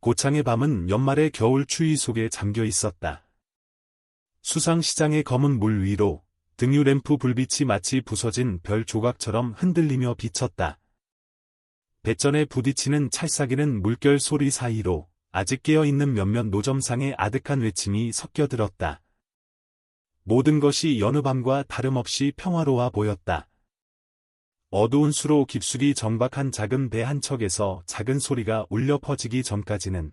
고창의 밤은 연말의 겨울 추위 속에 잠겨 있었다. 수상시장의 검은 물 위로 등유 램프 불빛이 마치 부서진 별 조각처럼 흔들리며 비쳤다. 배전에 부딪히는 찰싹이는 물결 소리 사이로 아직 깨어있는 몇몇 노점상의 아득한 외침이 섞여들었다. 모든 것이 여느 밤과 다름없이 평화로워 보였다. 어두운 수로 깊숙이 정박한 작은 배 한 척에서 작은 소리가 울려 퍼지기 전까지는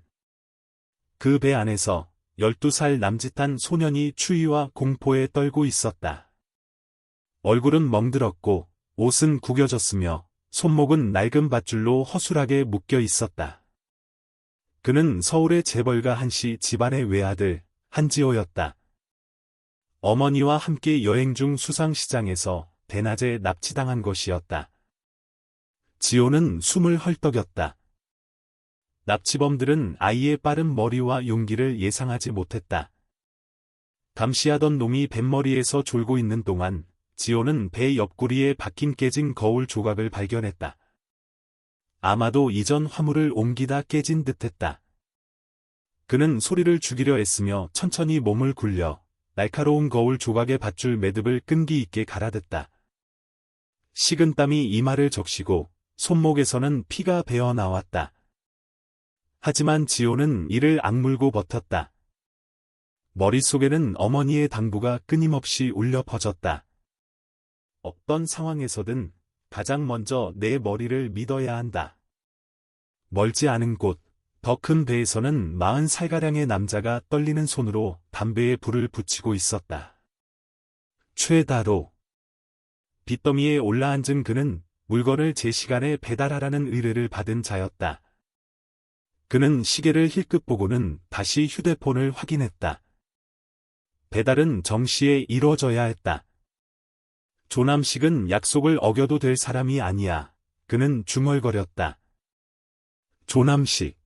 그 배 안에서 12살 남짓한 소년이 추위와 공포에 떨고 있었다. 얼굴은 멍들었고 옷은 구겨졌으며 손목은 낡은 밧줄로 허술하게 묶여 있었다. 그는 서울의 재벌가 한씨 집안의 외아들 한지호였다. 어머니와 함께 여행 중 수상시장에서 대낮에 납치당한 것이었다. 지호는 숨을 헐떡였다. 납치범들은 아이의 빠른 머리와 용기를 예상하지 못했다. 감시하던 놈이 뱃머리에서 졸고 있는 동안 지호는 배 옆구리에 박힌 깨진 거울 조각을 발견했다. 아마도 이전 화물을 옮기다 깨진 듯했다. 그는 소리를 죽이려 애쓰며 천천히 몸을 굴려 날카로운 거울 조각의 밧줄 매듭을 끈기 있게 갈아댔다. 식은 땀이 이마를 적시고 손목에서는 피가 배어 나왔다. 하지만 지호는 이를 악물고 버텼다. 머릿속에는 어머니의 당부가 끊임없이 울려 퍼졌다. 어떤 상황에서든 가장 먼저 내 머리를 믿어야 한다. 멀지 않은 곳, 더 큰 배에서는 40살가량의 남자가 떨리는 손으로 담배에 불을 붙이고 있었다. 최다로. 빚더미에 올라앉은 그는 물건을 제 시간에 배달하라는 의뢰를 받은 자였다. 그는 시계를 힐끗 보고는 다시 휴대폰을 확인했다. 배달은 정시에 이루어져야 했다. 조남식은 약속을 어겨도 될 사람이 아니야. 그는 중얼거렸다. 조남식.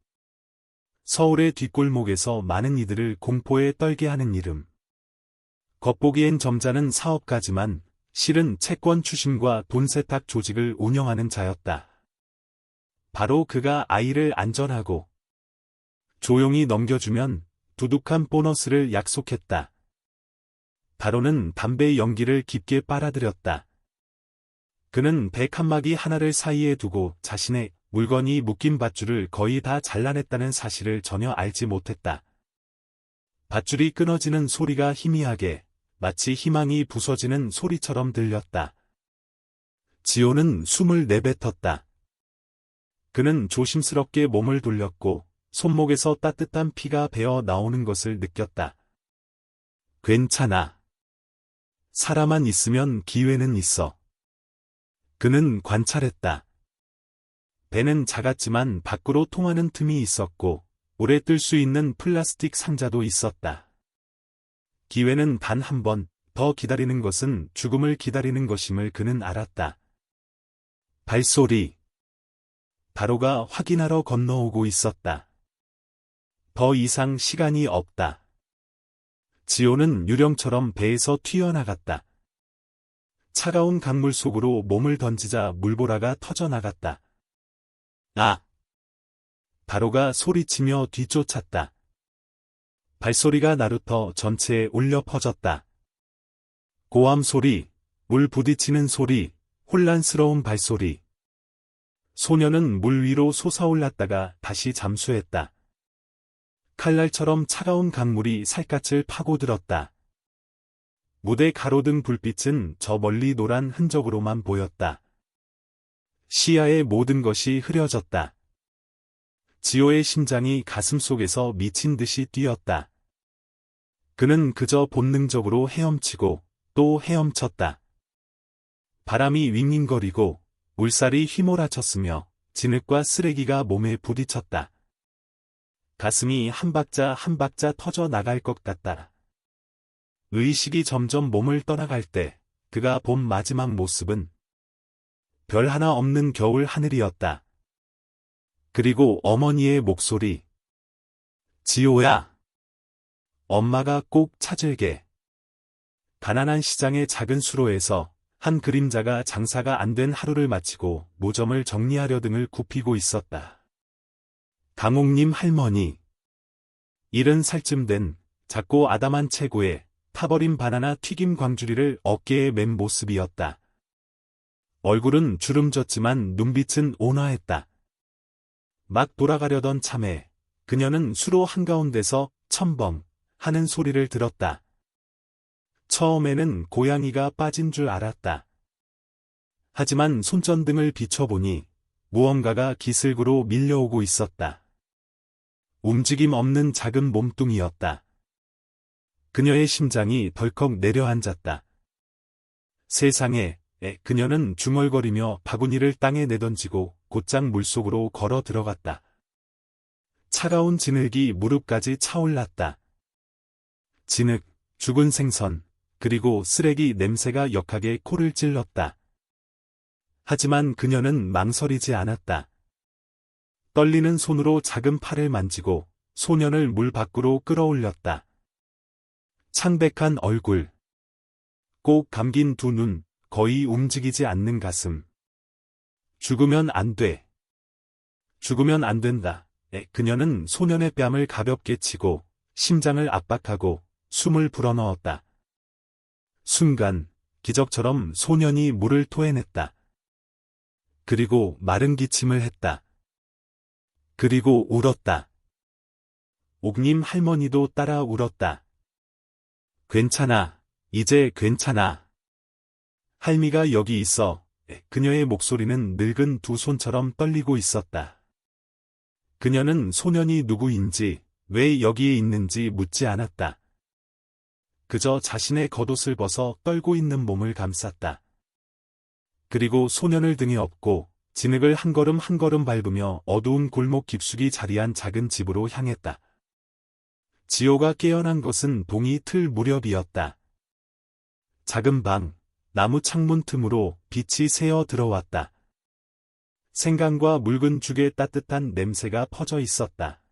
서울의 뒷골목에서 많은 이들을 공포에 떨게 하는 이름. 겉보기엔 점잖은 사업가지만 실은 채권 추심과 돈 세탁 조직을 운영하는 자였다. 바로 그가 아이를 안전하고 조용히 넘겨주면 두둑한 보너스를 약속했다. 다로는 담배 연기를 깊게 빨아들였다. 그는 배 칸막이 하나를 사이에 두고 자신의 물건이 묶인 밧줄을 거의 다 잘라냈다는 사실을 전혀 알지 못했다. 밧줄이 끊어지는 소리가 희미하게 마치 희망이 부서지는 소리처럼 들렸다. 지호는 숨을 내뱉었다. 그는 조심스럽게 몸을 돌렸고 손목에서 따뜻한 피가 배어 나오는 것을 느꼈다. 괜찮아. 사람만 있으면 기회는 있어. 그는 관찰했다. 배는 작았지만 밖으로 통하는 틈이 있었고 오래 뜰 수 있는 플라스틱 상자도 있었다. 기회는 단 한 번 더 기다리는 것은 죽음을 기다리는 것임을 그는 알았다. 발소리. 다로가 확인하러 건너오고 있었다. 더 이상 시간이 없다. 지호는 유령처럼 배에서 튀어나갔다. 차가운 강물 속으로 몸을 던지자 물보라가 터져나갔다. 아! 다로가 소리치며 뒤쫓았다. 발소리가 나루터 전체에 울려 퍼졌다. 고함 소리, 물 부딪히는 소리, 혼란스러운 발소리. 소녀는 물 위로 솟아올랐다가 다시 잠수했다. 칼날처럼 차가운 강물이 살갗을 파고들었다. 무대 가로등 불빛은 저 멀리 노란 흔적으로만 보였다. 시야의 모든 것이 흐려졌다. 지호의 심장이 가슴속에서 미친 듯이 뛰었다. 그는 그저 본능적으로 헤엄치고 또 헤엄쳤다. 바람이 윙윙거리고 물살이 휘몰아쳤으며 진흙과 쓰레기가 몸에 부딪혔다. 가슴이 한 박자 한 박자 터져 나갈 것 같다. 의식이 점점 몸을 떠나갈 때 그가 본 마지막 모습은 별 하나 없는 겨울 하늘이었다. 그리고 어머니의 목소리. 지호야. 엄마가 꼭 찾을게. 가난한 시장의 작은 수로에서 한 그림자가 장사가 안 된 하루를 마치고 모점을 정리하려 등을 굽히고 있었다. 강옥님 할머니. 70살쯤 된 작고 아담한 체구에 타버린 바나나 튀김 광주리를 어깨에 맨 모습이었다. 얼굴은 주름졌지만 눈빛은 온화했다. 막 돌아가려던 참에 그녀는 수로 한가운데서 첨벙 하는 소리를 들었다. 처음에는 고양이가 빠진 줄 알았다. 하지만 손전등을 비춰보니 무언가가 기슭으로 밀려오고 있었다. 움직임 없는 작은 몸뚱이였다. 그녀의 심장이 덜컥 내려앉았다. 세상에, 그녀는 중얼거리며 바구니를 땅에 내던지고 곧장 물속으로 걸어 들어갔다. 차가운 진흙이 무릎까지 차올랐다. 진흙, 죽은 생선, 그리고 쓰레기 냄새가 역하게 코를 찔렀다. 하지만 그녀는 망설이지 않았다. 떨리는 손으로 작은 팔을 만지고 소년을 물 밖으로 끌어올렸다. 창백한 얼굴, 꼭 감긴 두 눈, 거의 움직이지 않는 가슴. 죽으면 안 돼. 죽으면 안 된다. 그녀는 소년의 뺨을 가볍게 치고 심장을 압박하고 숨을 불어넣었다. 순간, 기적처럼 소년이 물을 토해냈다. 그리고 마른 기침을 했다. 그리고 울었다. 옥님 할머니도 따라 울었다. 괜찮아, 이제 괜찮아. 할미가 여기 있어. 그녀의 목소리는 늙은 두 손처럼 떨리고 있었다. 그녀는 소년이 누구인지, 왜 여기에 있는지 묻지 않았다. 그저 자신의 겉옷을 벗어 떨고 있는 몸을 감쌌다. 그리고 소년을 등에 업고 진흙을 한 걸음 한 걸음 밟으며 어두운 골목 깊숙이 자리한 작은 집으로 향했다. 지호가 깨어난 것은 동이 틀 무렵이었다. 작은 방, 나무 창문 틈으로 빛이 새어 들어왔다. 생강과 묽은 죽의 따뜻한 냄새가 퍼져 있었다.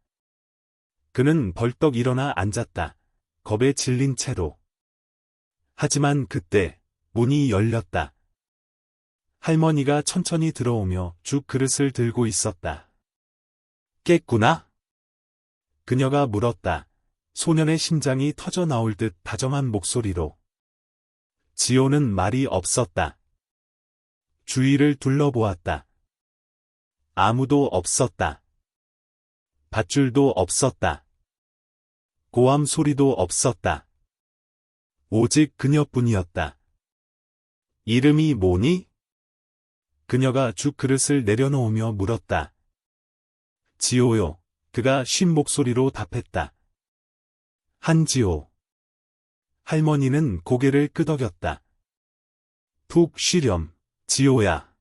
그는 벌떡 일어나 앉았다. 겁에 질린 채로. 하지만 그때 문이 열렸다. 할머니가 천천히 들어오며 죽 그릇을 들고 있었다. 깼구나? 그녀가 물었다. 소년의 심장이 터져 나올 듯 다정한 목소리로. 지호는 말이 없었다. 주위를 둘러보았다. 아무도 없었다. 밧줄도 없었다. 고함 소리도 없었다. 오직 그녀뿐이었다. 이름이 뭐니? 그녀가 죽 그릇을 내려놓으며 물었다. 지호요. 그가 쉰 목소리로 답했다. 한지호. 할머니는 고개를 끄덕였다. 푹 쉬렴, 지호야.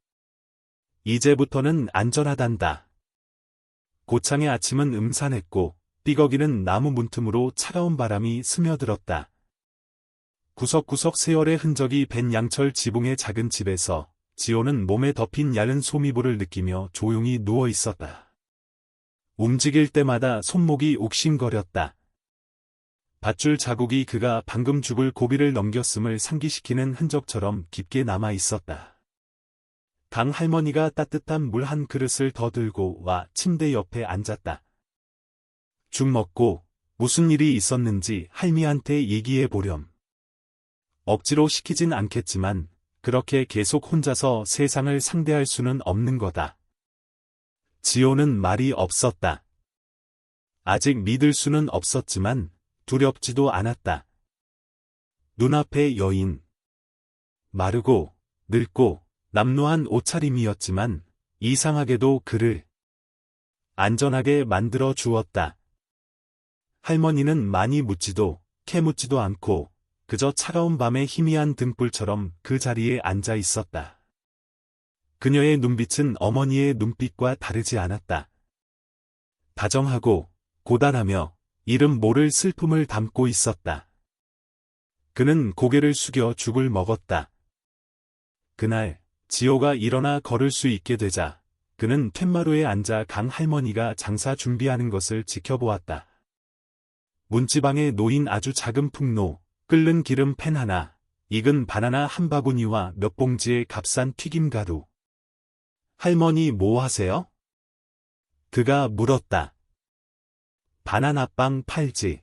이제부터는 안전하단다. 고창의 아침은 음산했고 삐걱이는 나무 문틈으로 차가운 바람이 스며들었다. 구석구석 세월의 흔적이 밴 양철 지붕의 작은 집에서 지호는 몸에 덮인 얇은 소미불을 느끼며 조용히 누워 있었다. 움직일 때마다 손목이 욱신거렸다. 밧줄 자국이 그가 방금 죽을 고비를 넘겼음을 상기시키는 흔적처럼 깊게 남아 있었다. 강 할머니가 따뜻한 물 한 그릇을 더 들고 와 침대 옆에 앉았다. 죽 먹고 무슨 일이 있었는지 할미한테 얘기해 보렴. 억지로 시키진 않겠지만 그렇게 계속 혼자서 세상을 상대할 수는 없는 거다. 지호는 말이 없었다. 아직 믿을 수는 없었지만 두렵지도 않았다. 눈앞의 여인. 마르고 늙고 남루한 옷차림이었지만 이상하게도 그를 안전하게 만들어 주었다. 할머니는 많이 묻지도 캐묻지도 않고 그저 차가운 밤의 희미한 등불처럼 그 자리에 앉아 있었다. 그녀의 눈빛은 어머니의 눈빛과 다르지 않았다. 다정하고 고단하며 이름 모를 슬픔을 담고 있었다. 그는 고개를 숙여 죽을 먹었다. 그날 지호가 일어나 걸을 수 있게 되자 그는 툇마루에 앉아 강 할머니가 장사 준비하는 것을 지켜보았다. 문지방에 놓인 아주 작은 풍로, 끓는 기름 팬 하나, 익은 바나나 한 바구니와 몇 봉지의 값싼 튀김가루. 할머니 뭐 하세요? 그가 물었다. 바나나빵 팔지.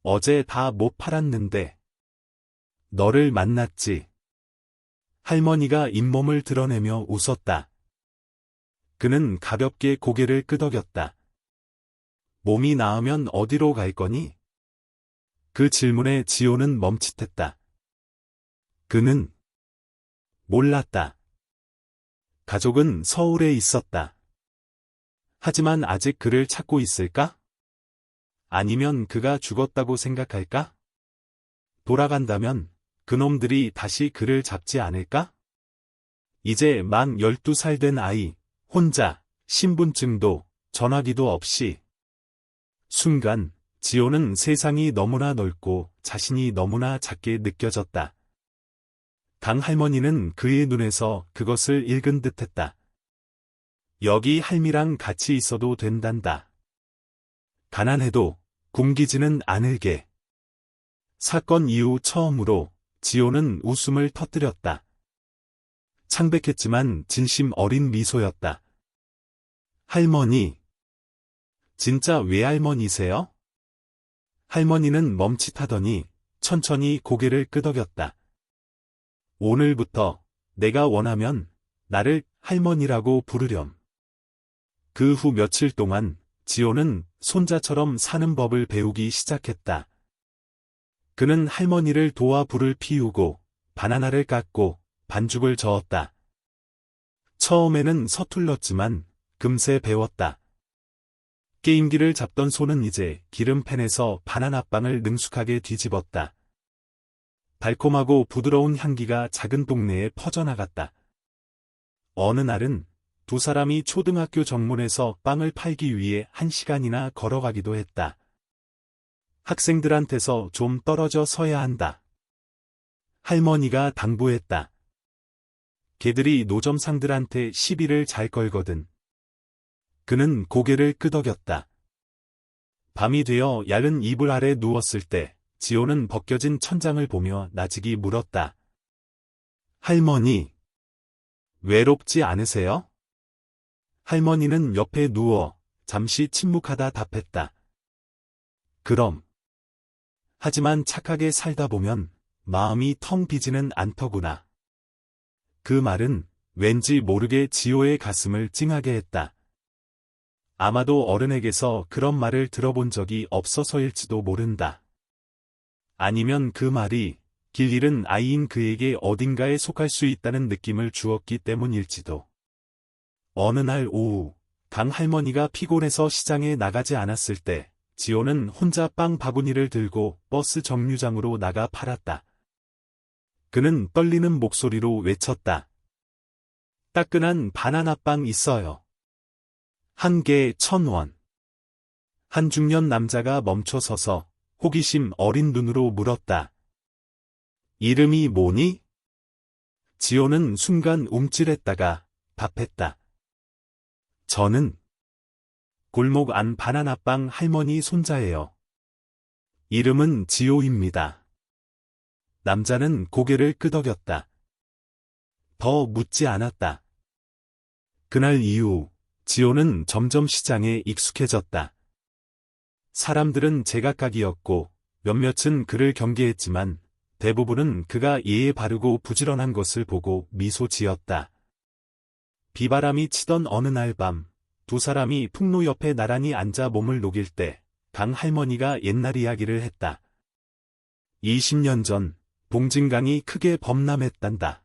어제 다 못 팔았는데. 너를 만났지. 할머니가 잇몸을 드러내며 웃었다. 그는 가볍게 고개를 끄덕였다. 몸이 나으면 어디로 갈 거니? 그 질문에 지호는 멈칫했다. 그는 몰랐다. 가족은 서울에 있었다. 하지만 아직 그를 찾고 있을까? 아니면 그가 죽었다고 생각할까? 돌아간다면 그놈들이 다시 그를 잡지 않을까? 이제 만 12살 된 아이, 혼자, 신분증도, 전화기도 없이. 순간, 지호는 세상이 너무나 넓고 자신이 너무나 작게 느껴졌다. 강할머니는 그의 눈에서 그것을 읽은 듯했다. 여기 할미랑 같이 있어도 된단다. 가난해도 굶기지는 않을게. 사건 이후 처음으로 지호는 웃음을 터뜨렸다. 창백했지만 진심 어린 미소였다. 할머니. 진짜 외할머니세요? 할머니는 멈칫하더니 천천히 고개를 끄덕였다. 오늘부터 내가 원하면 나를 할머니라고 부르렴. 그 후 며칠 동안 지호는 손자처럼 사는 법을 배우기 시작했다. 그는 할머니를 도와 불을 피우고 바나나를 깎고 반죽을 저었다. 처음에는 서툴렀지만 금세 배웠다. 게임기를 잡던 손은 이제 기름팬에서 바나나빵을 능숙하게 뒤집었다. 달콤하고 부드러운 향기가 작은 동네에 퍼져나갔다. 어느 날은 두 사람이 초등학교 정문에서 빵을 팔기 위해 1시간이나 걸어가기도 했다. 학생들한테서 좀 떨어져 서야 한다. 할머니가 당부했다. 걔들이 노점상들한테 시비를 잘 걸거든. 그는 고개를 끄덕였다. 밤이 되어 얇은 이불 아래 누웠을 때 지호는 벗겨진 천장을 보며 나직이 물었다. 할머니, 외롭지 않으세요? 할머니는 옆에 누워 잠시 침묵하다 답했다. 그럼. 하지만 착하게 살다 보면 마음이 텅 비지는 않더구나. 그 말은 왠지 모르게 지호의 가슴을 찡하게 했다. 아마도 어른에게서 그런 말을 들어본 적이 없어서일지도 모른다. 아니면 그 말이 길 잃은 아이인 그에게 어딘가에 속할 수 있다는 느낌을 주었기 때문일지도. 어느 날 오후, 강할머니가 피곤해서 시장에 나가지 않았을 때 지호는 혼자 빵 바구니를 들고 버스 정류장으로 나가 팔았다. 그는 떨리는 목소리로 외쳤다. 따끈한 바나나빵 있어요. 한 개에 1,000원. 한 중년 남자가 멈춰서서 호기심 어린 눈으로 물었다. 이름이 뭐니? 지호는 순간 움찔했다가 답했다. 저는 골목 안 바나나빵 할머니 손자예요. 이름은 지호입니다. 남자는 고개를 끄덕였다. 더 묻지 않았다. 그날 이후 지호는 점점 시장에 익숙해졌다. 사람들은 제각각이었고 몇몇은 그를 경계했지만 대부분은 그가 예의 바르고 부지런한 것을 보고 미소 지었다. 비바람이 치던 어느 날 밤, 두 사람이 풍로 옆에 나란히 앉아 몸을 녹일 때 강할머니가 옛날 이야기를 했다. 20년 전 봉진강이 크게 범람했단다.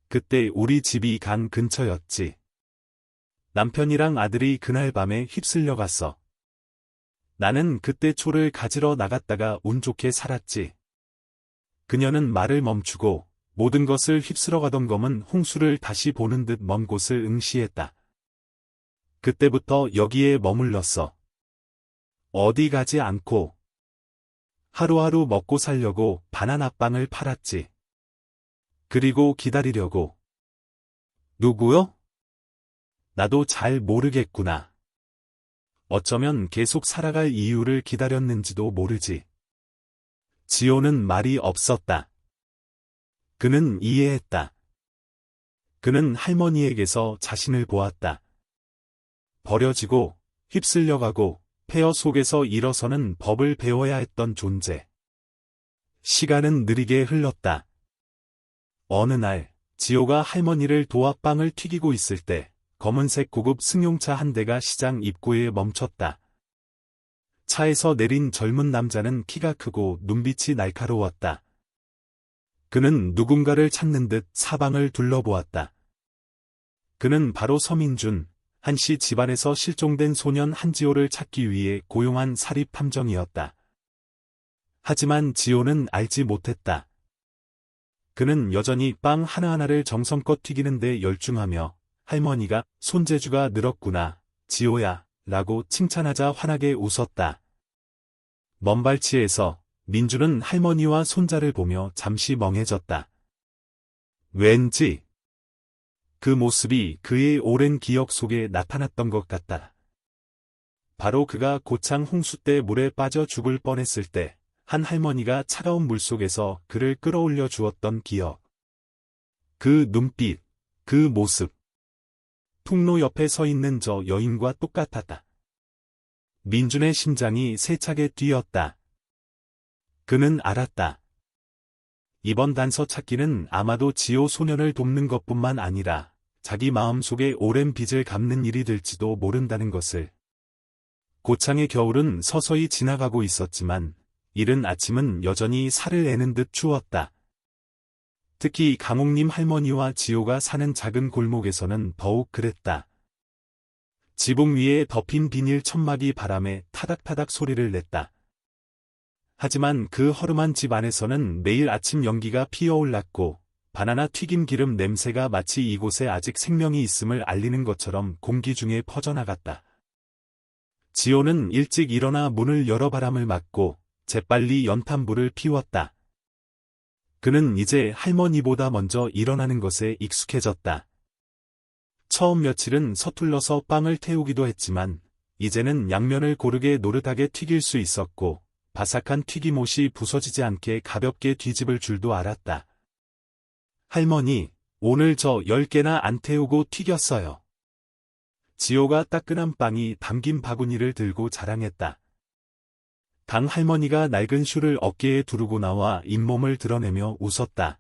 그때 우리 집이 강 근처였지. 남편이랑 아들이 그날 밤에 휩쓸려 갔어. 나는 그때 초를 가지러 나갔다가 운 좋게 살았지. 그녀는 말을 멈추고 모든 것을 휩쓸어 가던 검은 홍수를 다시 보는 듯 먼 곳을 응시했다. 그때부터 여기에 머물렀어. 어디 가지 않고 하루하루 먹고 살려고 바나나빵을 팔았지. 그리고 기다리려고. 누구요? 나도 잘 모르겠구나. 어쩌면 계속 살아갈 이유를 기다렸는지도 모르지. 지호는 말이 없었다. 그는 이해했다. 그는 할머니에게서 자신을 보았다. 버려지고, 휩쓸려가고, 폐허 속에서 일어서는 법을 배워야 했던 존재. 시간은 느리게 흘렀다. 어느 날, 지호가 할머니를 도와 빵을 튀기고 있을 때 검은색 고급 승용차 한 대가 시장 입구에 멈췄다. 차에서 내린 젊은 남자는 키가 크고 눈빛이 날카로웠다. 그는 누군가를 찾는 듯 사방을 둘러보았다. 그는 바로 서민준, 한씨 집안에서 실종된 소년 한지호를 찾기 위해 고용한 사립함정이었다. 하지만 지호는 알지 못했다. 그는 여전히 빵 하나하나를 정성껏 튀기는데 열중하며 할머니가 손재주가 늘었구나, 지호야, 라고 칭찬하자 환하게 웃었다. 먼 발치에서 민주는 할머니와 손자를 보며 잠시 멍해졌다. 왠지 그 모습이 그의 오랜 기억 속에 나타났던 것 같다. 바로 그가 고창 홍수 때 물에 빠져 죽을 뻔했을 때 한 할머니가 차가운 물속에서 그를 끌어올려 주었던 기억. 그 눈빛, 그 모습. 통로 옆에 서 있는 저 여인과 똑같았다. 민준의 심장이 세차게 뛰었다. 그는 알았다. 이번 단서 찾기는 아마도 지호 소년을 돕는 것뿐만 아니라 자기 마음속에 오랜 빚을 갚는 일이 될지도 모른다는 것을. 고창의 겨울은 서서히 지나가고 있었지만 이른 아침은 여전히 살을 애는 듯 추웠다. 특히 강옥님 할머니와 지호가 사는 작은 골목에서는 더욱 그랬다. 지붕 위에 덮인 비닐 천막이 바람에 타닥타닥 소리를 냈다. 하지만 그 허름한 집 안에서는 매일 아침 연기가 피어올랐고 바나나 튀김 기름 냄새가 마치 이곳에 아직 생명이 있음을 알리는 것처럼 공기 중에 퍼져나갔다. 지호는 일찍 일어나 문을 열어 바람을 맞고 재빨리 연탄불을 피웠다. 그는 이제 할머니보다 먼저 일어나는 것에 익숙해졌다. 처음 며칠은 서툴러서 빵을 태우기도 했지만 이제는 양면을 고르게 노릇하게 튀길 수 있었고 바삭한 튀김옷이 부서지지 않게 가볍게 뒤집을 줄도 알았다. 할머니, 오늘 저 10개나 안 태우고 튀겼어요. 지호가 따끈한 빵이 담긴 바구니를 들고 자랑했다. 강 할머니가 낡은 슈를 어깨에 두르고 나와 잇몸을 드러내며 웃었다.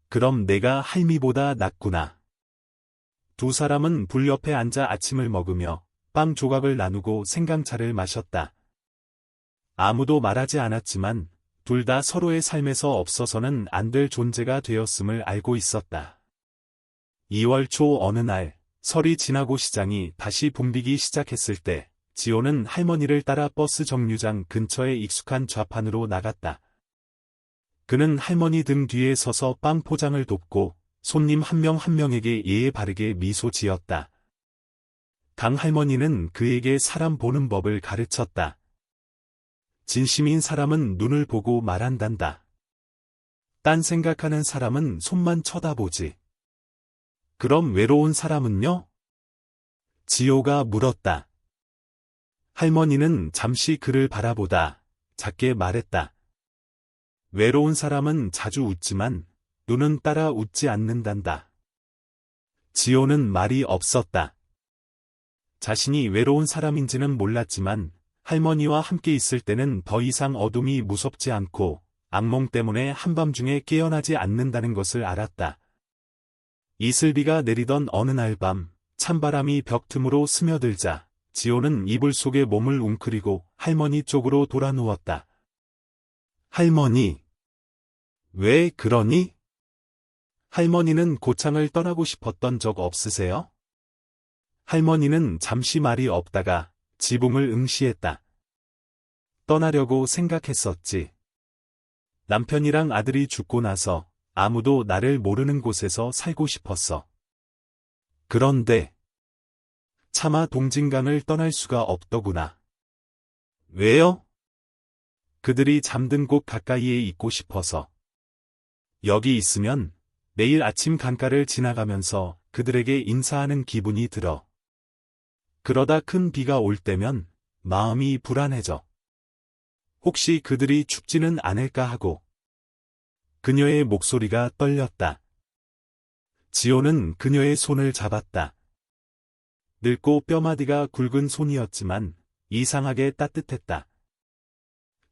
그럼 내가 할미보다 낫구나. 두 사람은 불 옆에 앉아 아침을 먹으며 빵 조각을 나누고 생강차를 마셨다. 아무도 말하지 않았지만 둘 다 서로의 삶에서 없어서는 안 될 존재가 되었음을 알고 있었다. 2월 초 어느 날, 설이 지나고 시장이 다시 붐비기 시작했을 때 지호는 할머니를 따라 버스 정류장 근처의 익숙한 좌판으로 나갔다. 그는 할머니 등 뒤에 서서 빵 포장을 돕고 손님 한 명 한 명에게 예의 바르게 미소 지었다. 강 할머니는 그에게 사람 보는 법을 가르쳤다. 진심인 사람은 눈을 보고 말한단다. 딴 생각하는 사람은 손만 쳐다보지. 그럼 외로운 사람은요? 지호가 물었다. 할머니는 잠시 그를 바라보다 작게 말했다. 외로운 사람은 자주 웃지만 눈은 따라 웃지 않는단다. 지호는 말이 없었다. 자신이 외로운 사람인지는 몰랐지만 할머니와 함께 있을 때는 더 이상 어둠이 무섭지 않고 악몽 때문에 한밤중에 깨어나지 않는다는 것을 알았다. 이슬비가 내리던 어느 날 밤, 찬바람이 벽 틈으로 스며들자 지호는 이불 속에 몸을 웅크리고 할머니 쪽으로 돌아 누웠다. 할머니, 왜 그러니? 할머니는 고창을 떠나고 싶었던 적 없으세요? 할머니는 잠시 말이 없다가 지붕을 응시했다. 떠나려고 생각했었지. 남편이랑 아들이 죽고 나서 아무도 나를 모르는 곳에서 살고 싶었어. 그런데 차마 동진강을 떠날 수가 없더구나. 왜요? 그들이 잠든 곳 가까이에 있고 싶어서. 여기 있으면 매일 아침 강가를 지나가면서 그들에게 인사하는 기분이 들어. 그러다 큰 비가 올 때면 마음이 불안해져. 혹시 그들이 죽지는 않을까 하고. 그녀의 목소리가 떨렸다. 지호는 그녀의 손을 잡았다. 늙고 뼈마디가 굵은 손이었지만 이상하게 따뜻했다.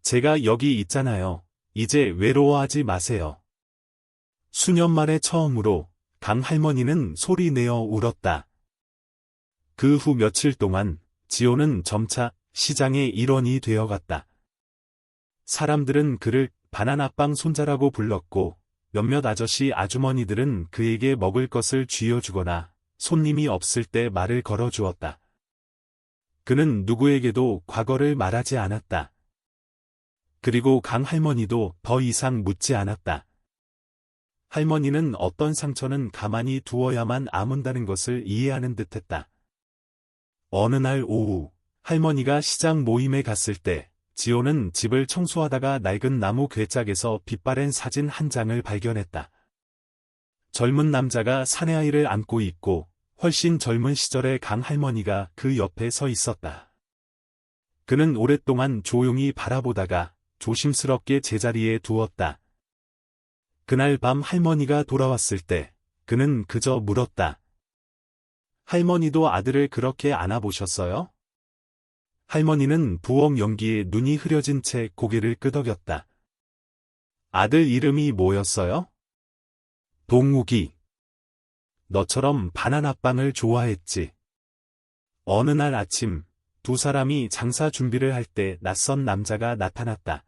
제가 여기 있잖아요. 이제 외로워하지 마세요. 수년 만에 처음으로 강 할머니는 소리내어 울었다. 그 후 며칠 동안 지호는 점차 시장의 일원이 되어갔다. 사람들은 그를 바나나빵 손자라고 불렀고 몇몇 아저씨 아주머니들은 그에게 먹을 것을 쥐어주거나 손님이 없을 때 말을 걸어주었다. 그는 누구에게도 과거를 말하지 않았다. 그리고 강 할머니도 더 이상 묻지 않았다. 할머니는 어떤 상처는 가만히 두어야만 아문다는 것을 이해하는 듯했다. 어느 날 오후, 할머니가 시장 모임에 갔을 때 지호는 집을 청소하다가 낡은 나무 괴짝에서 빛바랜 사진 한 장을 발견했다. 젊은 남자가 사내아이를 안고 있고 훨씬 젊은 시절의 강 할머니가 그 옆에 서 있었다. 그는 오랫동안 조용히 바라보다가 조심스럽게 제자리에 두었다. 그날 밤 할머니가 돌아왔을 때 그는 그저 물었다. 할머니도 아들을 그렇게 안아보셨어요? 할머니는 부엌 연기에 눈이 흐려진 채 고개를 끄덕였다. 아들 이름이 뭐였어요? 동욱이. 너처럼 바나나빵을 좋아했지. 어느 날 아침, 두 사람이 장사 준비를 할 때 낯선 남자가 나타났다.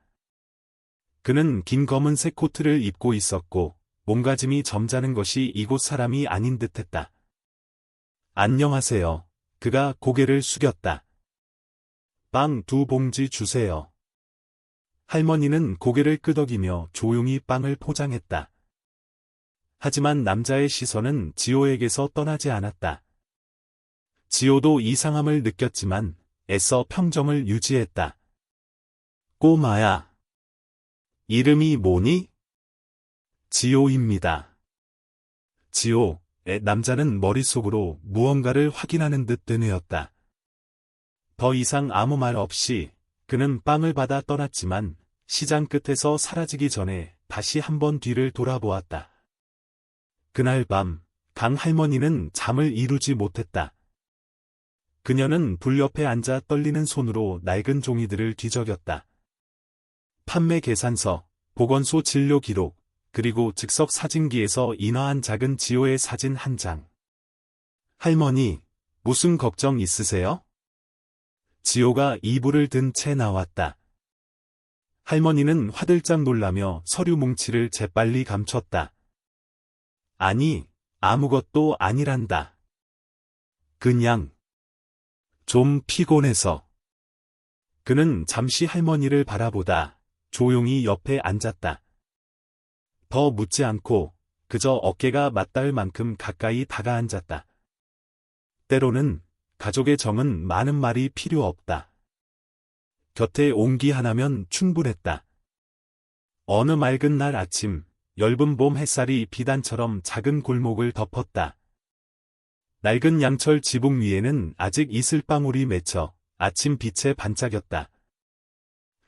그는 긴 검은색 코트를 입고 있었고 몸가짐이 점잖은 것이 이곳 사람이 아닌 듯했다. 안녕하세요. 그가 고개를 숙였다. 빵 2봉지 주세요. 할머니는 고개를 끄덕이며 조용히 빵을 포장했다. 하지만 남자의 시선은 지호에게서 떠나지 않았다. 지호도 이상함을 느꼈지만 애써 평정을 유지했다. 꼬마야. 이름이 뭐니? 지호입니다. 지호, 남자는 머릿속으로 무언가를 확인하는 듯 되뇌었다. 더 이상 아무 말 없이 그는 빵을 받아 떠났지만 시장 끝에서 사라지기 전에 다시 한번 뒤를 돌아보았다. 그날 밤, 강 할머니는 잠을 이루지 못했다. 그녀는 불 옆에 앉아 떨리는 손으로 낡은 종이들을 뒤적였다. 판매 계산서, 보건소 진료 기록, 그리고 즉석 사진기에서 인화한 작은 지호의 사진 한 장. 할머니, 무슨 걱정 있으세요? 지호가 이불을 든 채 나왔다. 할머니는 화들짝 놀라며 서류 뭉치를 재빨리 감췄다. 아니, 아무것도 아니란다. 그냥 좀 피곤해서. 그는 잠시 할머니를 바라보다 조용히 옆에 앉았다. 더 묻지 않고 그저 어깨가 맞닿을 만큼 가까이 다가앉았다. 때로는 가족의 정은 많은 말이 필요 없다. 곁에 온기 하나면 충분했다. 어느 맑은 날 아침, 엷은 봄 햇살이 비단처럼 작은 골목을 덮었다. 낡은 양철 지붕 위에는 아직 이슬방울이 맺혀 아침 빛에 반짝였다.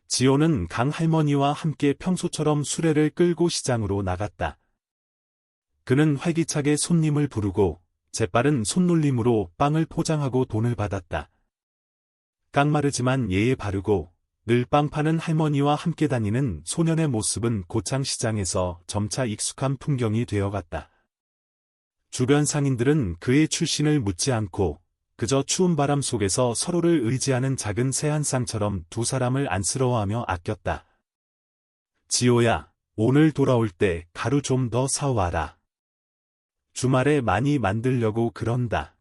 지호는 강 할머니와 함께 평소처럼 수레를 끌고 시장으로 나갔다. 그는 활기차게 손님을 부르고 재빠른 손놀림으로 빵을 포장하고 돈을 받았다. 깡마르지만 예에 바르고 늘 빵 파는 할머니와 함께 다니는 소년의 모습은 고창시장에서 점차 익숙한 풍경이 되어갔다. 주변 상인들은 그의 출신을 묻지 않고 그저 추운 바람 속에서 서로를 의지하는 작은 새 한 쌍처럼 두 사람을 안쓰러워하며 아꼈다. 지호야, 오늘 돌아올 때 가루 좀 더 사와라. 주말에 많이 만들려고 그런다.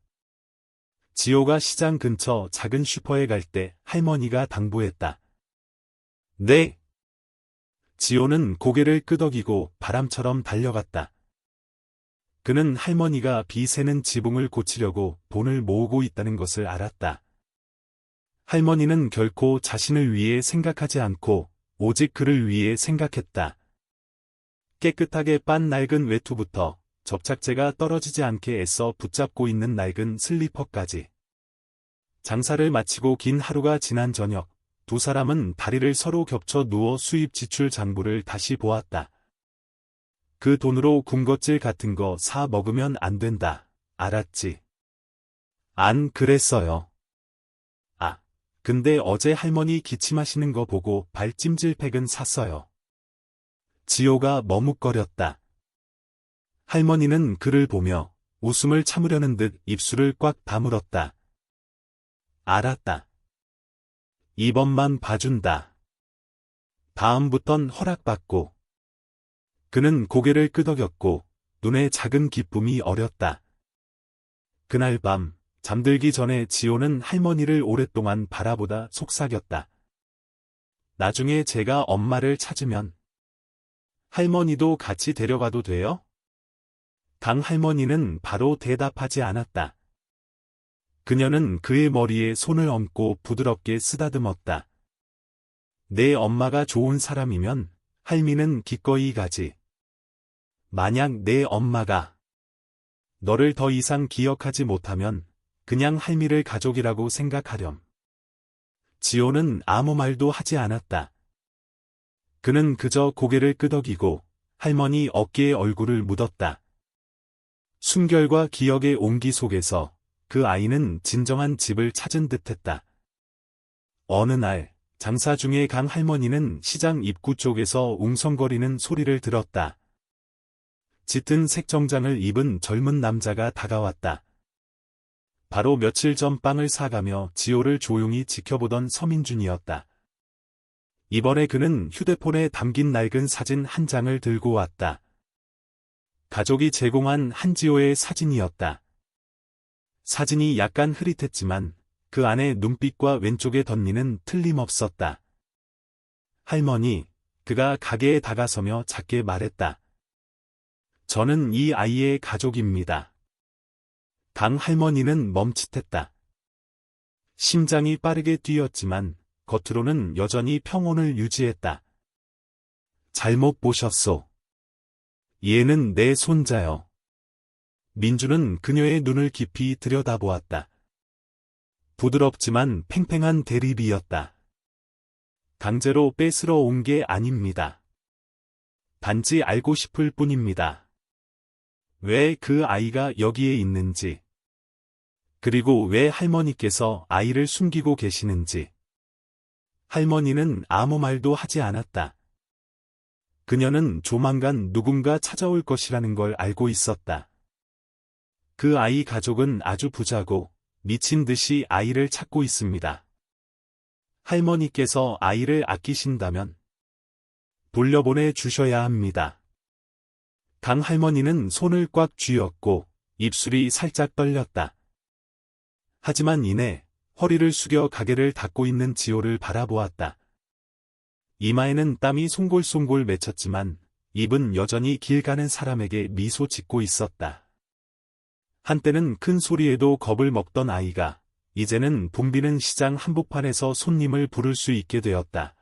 지호가 시장 근처 작은 슈퍼에 갈 때 할머니가 당부했다. 네. 지호는 고개를 끄덕이고 바람처럼 달려갔다. 그는 할머니가 비 새는 지붕을 고치려고 돈을 모으고 있다는 것을 알았다. 할머니는 결코 자신을 위해 생각하지 않고 오직 그를 위해 생각했다. 깨끗하게 빤 낡은 외투부터 접착제가 떨어지지 않게 애써 붙잡고 있는 낡은 슬리퍼까지. 장사를 마치고 긴 하루가 지난 저녁, 두 사람은 다리를 서로 겹쳐 누워 수입 지출 장부를 다시 보았다. 그 돈으로 군것질 같은 거 사 먹으면 안 된다. 알았지? 안 그랬어요. 아, 근데 어제 할머니 기침하시는 거 보고 발찜질팩은 샀어요. 지호가 머뭇거렸다. 할머니는 그를 보며 웃음을 참으려는 듯 입술을 꽉 다물었다. 알았다. 이번만 봐준다. 다음부턴 허락받고. 그는 고개를 끄덕였고 눈에 작은 기쁨이 어렸다. 그날 밤 잠들기 전에 지호는 할머니를 오랫동안 바라보다 속삭였다. 나중에 제가 엄마를 찾으면 할머니도 같이 데려가도 돼요? 강 할머니는 바로 대답하지 않았다. 그녀는 그의 머리에 손을 얹고 부드럽게 쓰다듬었다. 내 엄마가 좋은 사람이면 할미는 기꺼이 가지. 만약 내 엄마가 너를 더 이상 기억하지 못하면 그냥 할미를 가족이라고 생각하렴. 지호는 아무 말도 하지 않았다. 그는 그저 고개를 끄덕이고 할머니 어깨에 얼굴을 묻었다. 순결과 기억의 온기 속에서 그 아이는 진정한 집을 찾은 듯했다. 어느 날 장사 중에 강 할머니는 시장 입구 쪽에서 웅성거리는 소리를 들었다. 짙은 색정장을 입은 젊은 남자가 다가왔다. 바로 며칠 전 빵을 사가며 지호를 조용히 지켜보던 서민준이었다. 이번에 그는 휴대폰에 담긴 낡은 사진 한 장을 들고 왔다. 가족이 제공한 한지호의 사진이었다. 사진이 약간 흐릿했지만 그 안에 눈빛과 왼쪽에 덧니는 틀림없었다. 할머니, 그가 가게에 다가서며 작게 말했다. 저는 이 아이의 가족입니다. 강 할머니는 멈칫했다. 심장이 빠르게 뛰었지만 겉으로는 여전히 평온을 유지했다. 잘못 보셨소. 얘는 내 손자요. 민주는 그녀의 눈을 깊이 들여다보았다. 부드럽지만 팽팽한 대립이었다. 강제로 뺏으러 온 게 아닙니다. 단지 알고 싶을 뿐입니다. 왜 그 아이가 여기에 있는지, 그리고 왜 할머니께서 아이를 숨기고 계시는지. 할머니는 아무 말도 하지 않았다. 그녀는 조만간 누군가 찾아올 것이라는 걸 알고 있었다. 그 아이 가족은 아주 부자고 미친 듯이 아이를 찾고 있습니다. 할머니께서 아이를 아끼신다면 돌려보내 주셔야 합니다. 강 할머니는 손을 꽉 쥐었고 입술이 살짝 떨렸다. 하지만 이내 허리를 숙여 가게를 닫고 있는 지호를 바라보았다. 이마에는 땀이 송골송골 맺혔지만 입은 여전히 길 가는 사람에게 미소 짓고 있었다. 한때는 큰 소리에도 겁을 먹던 아이가 이제는 붐비는 시장 한복판에서 손님을 부를 수 있게 되었다.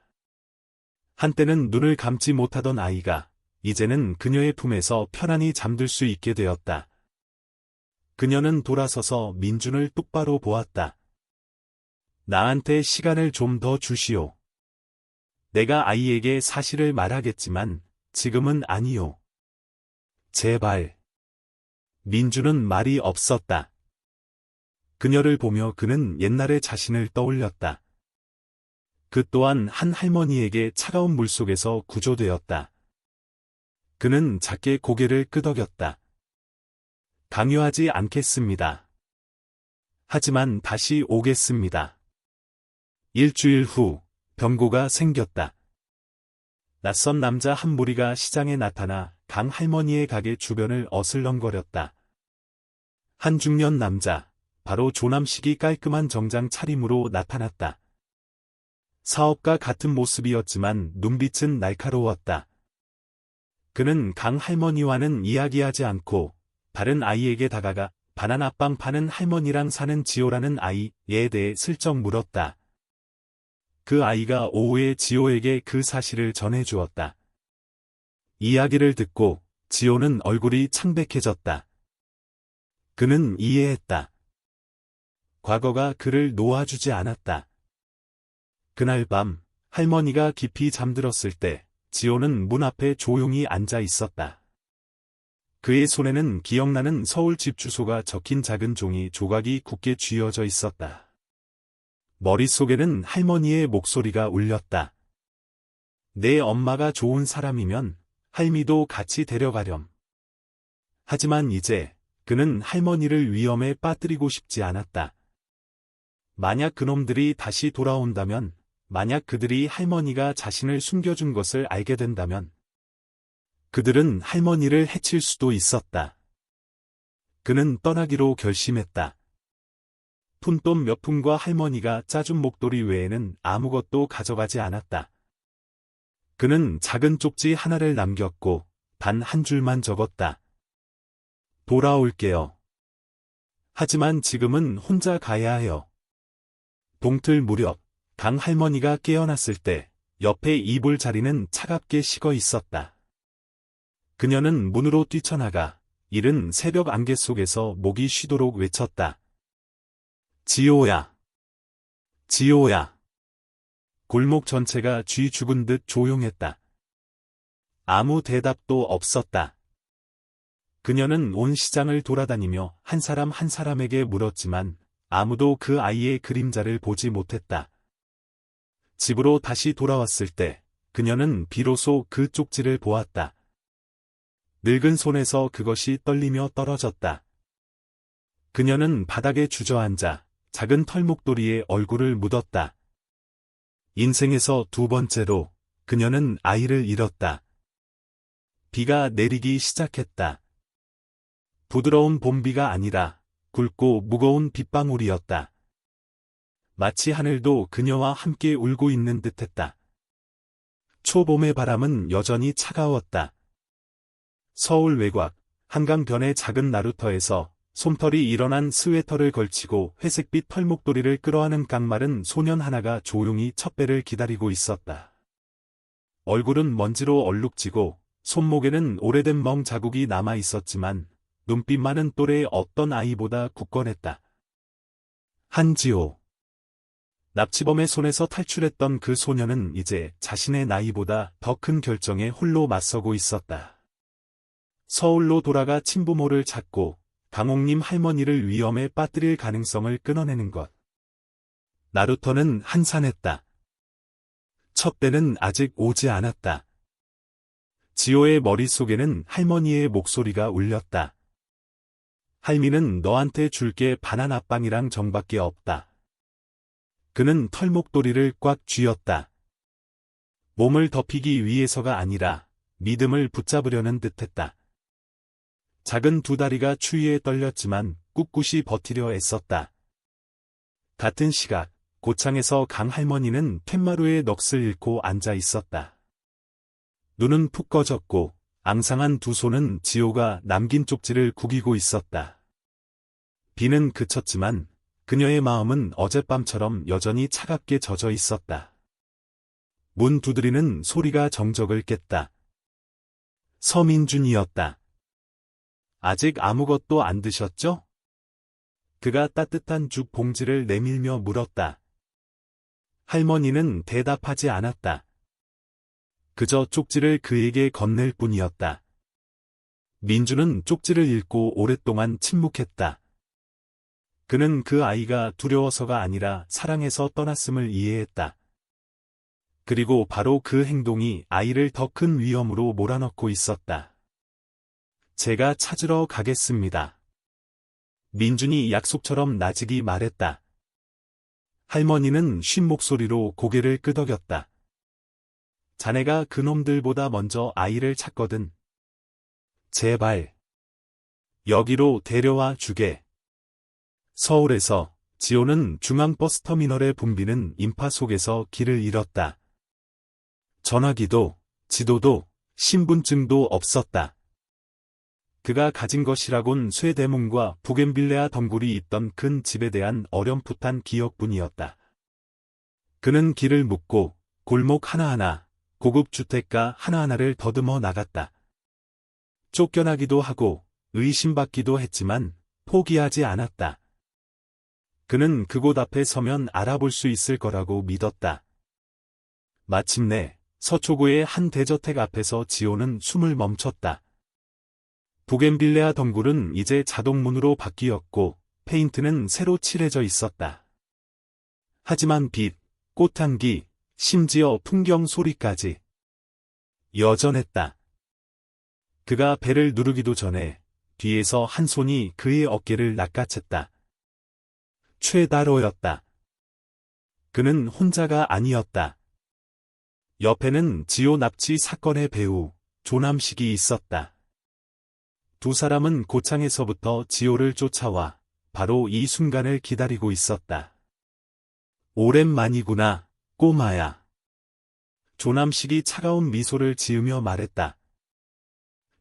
한때는 눈을 감지 못하던 아이가 이제는 그녀의 품에서 편안히 잠들 수 있게 되었다. 그녀는 돌아서서 민준을 똑바로 보았다. 나한테 시간을 좀 더 주시오. 내가 아이에게 사실을 말하겠지만 지금은 아니오. 제발. 민준은 말이 없었다. 그녀를 보며 그는 옛날의 자신을 떠올렸다. 그 또한 한 할머니에게 차가운 물속에서 구조되었다. 그는 작게 고개를 끄덕였다. 강요하지 않겠습니다. 하지만 다시 오겠습니다. 일주일 후 병고가 생겼다. 낯선 남자 한 무리가 시장에 나타나 강 할머니의 가게 주변을 어슬렁거렸다. 한 중년 남자, 바로 조남식이 깔끔한 정장 차림으로 나타났다. 사업가 같은 모습이었지만 눈빛은 날카로웠다. 그는 강 할머니와는 이야기하지 않고 다른 아이에게 다가가 바나나빵 파는 할머니랑 사는 지호라는 아이에 대해 슬쩍 물었다. 그 아이가 오후에 지호에게 그 사실을 전해주었다. 이야기를 듣고 지호는 얼굴이 창백해졌다. 그는 이해했다. 과거가 그를 놓아주지 않았다. 그날 밤 할머니가 깊이 잠들었을 때 지호는 문 앞에 조용히 앉아 있었다. 그의 손에는 기억나는 서울 집 주소가 적힌 작은 종이 조각이 굳게 쥐어져 있었다. 머릿속에는 할머니의 목소리가 울렸다. 내 엄마가 좋은 사람이면 할미도 같이 데려가렴. 하지만 이제 그는 할머니를 위험에 빠뜨리고 싶지 않았다. 만약 그놈들이 다시 돌아온다면, 만약 그들이 할머니가 자신을 숨겨준 것을 알게 된다면, 그들은 할머니를 해칠 수도 있었다. 그는 떠나기로 결심했다. 푼돈 몇 푼과 할머니가 짜준 목도리 외에는 아무것도 가져가지 않았다. 그는 작은 쪽지 하나를 남겼고 단 한 줄만 적었다. 돌아올게요. 하지만 지금은 혼자 가야 해요. 동틀 무렵 강 할머니가 깨어났을 때 옆에 이불 자리는 차갑게 식어 있었다. 그녀는 문으로 뛰쳐나가 이른 새벽 안개 속에서 목이 쉬도록 외쳤다. 지호야. 지호야. 골목 전체가 쥐 죽은 듯 조용했다. 아무 대답도 없었다. 그녀는 온 시장을 돌아다니며 한 사람 한 사람에게 물었지만 아무도 그 아이의 그림자를 보지 못했다. 집으로 다시 돌아왔을 때 그녀는 비로소 그 쪽지를 보았다. 늙은 손에서 그것이 떨리며 떨어졌다. 그녀는 바닥에 주저앉아 작은 털목도리에 얼굴을 묻었다. 인생에서 두 번째로 그녀는 아이를 잃었다. 비가 내리기 시작했다. 부드러운 봄비가 아니라 굵고 무거운 빗방울이었다. 마치 하늘도 그녀와 함께 울고 있는 듯했다. 초봄의 바람은 여전히 차가웠다. 서울 외곽, 한강변의 작은 나루터에서 솜털이 일어난 스웨터를 걸치고 회색빛 털목도리를 끌어안은 깡마른 소년 하나가 조용히 첫 배를 기다리고 있었다. 얼굴은 먼지로 얼룩지고 손목에는 오래된 멍 자국이 남아 있었지만 눈빛만은 또래의 어떤 아이보다 굳건했다. 한지호. 납치범의 손에서 탈출했던 그 소년은 이제 자신의 나이보다 더 큰 결정에 홀로 맞서고 있었다. 서울로 돌아가 친부모를 찾고 강옥님 할머니를 위험에 빠뜨릴 가능성을 끊어내는 것. 나루터는 한산했다. 첫 배는 아직 오지 않았다. 지호의 머릿속에는 할머니의 목소리가 울렸다. 할미는 너한테 줄게 바나나빵이랑 정밖에 없다. 그는 털목도리를 꽉 쥐었다. 몸을 덮이기 위해서가 아니라 믿음을 붙잡으려는 듯했다. 작은 두 다리가 추위에 떨렸지만 꿋꿋이 버티려 애썼다. 같은 시각, 고창에서 강 할머니는 툇마루에 넋을 잃고 앉아 있었다. 눈은 푹 꺼졌고 앙상한 두 손은 지호가 남긴 쪽지를 구기고 있었다. 비는 그쳤지만 그녀의 마음은 어젯밤처럼 여전히 차갑게 젖어 있었다. 문 두드리는 소리가 정적을 깼다. 서민준이었다. 아직 아무것도 안 드셨죠? 그가 따뜻한 죽 봉지를 내밀며 물었다. 할머니는 대답하지 않았다. 그저 쪽지를 그에게 건넬 뿐이었다. 민주는 쪽지를 읽고 오랫동안 침묵했다. 그는 그 아이가 두려워서가 아니라 사랑해서 떠났음을 이해했다. 그리고 바로 그 행동이 아이를 더 큰 위험으로 몰아넣고 있었다. 제가 찾으러 가겠습니다. 민준이 약속처럼 나직이 말했다. 할머니는 쉰 목소리로 고개를 끄덕였다. 자네가 그놈들보다 먼저 아이를 찾거든. 제발. 여기로 데려와 주게. 서울에서 지호는 중앙버스터미널에 붐비는 인파 속에서 길을 잃었다. 전화기도, 지도도, 신분증도 없었다. 그가 가진 것이라곤 쇠대문과 부겐빌레아 덩굴이 있던 큰 집에 대한 어렴풋한 기억뿐이었다. 그는 길을 묻고 골목 하나하나, 고급 주택가 하나하나를 더듬어 나갔다. 쫓겨나기도 하고 의심받기도 했지만 포기하지 않았다. 그는 그곳 앞에 서면 알아볼 수 있을 거라고 믿었다. 마침내 서초구의 한 대저택 앞에서 지호는 숨을 멈췄다. 부겐빌레아 덩굴은 이제 자동문으로 바뀌었고 페인트는 새로 칠해져 있었다. 하지만 빛, 꽃향기, 심지어 풍경 소리까지 여전했다. 그가 배를 누르기도 전에 뒤에서 한 손이 그의 어깨를 낚아챘다. 최다로였다. 그는 혼자가 아니었다. 옆에는 지오 납치 사건의 배우 조남식이 있었다. 두 사람은 고창에서부터 지오를 쫓아와 바로 이 순간을 기다리고 있었다. 오랜만이구나, 꼬마야. 조남식이 차가운 미소를 지으며 말했다.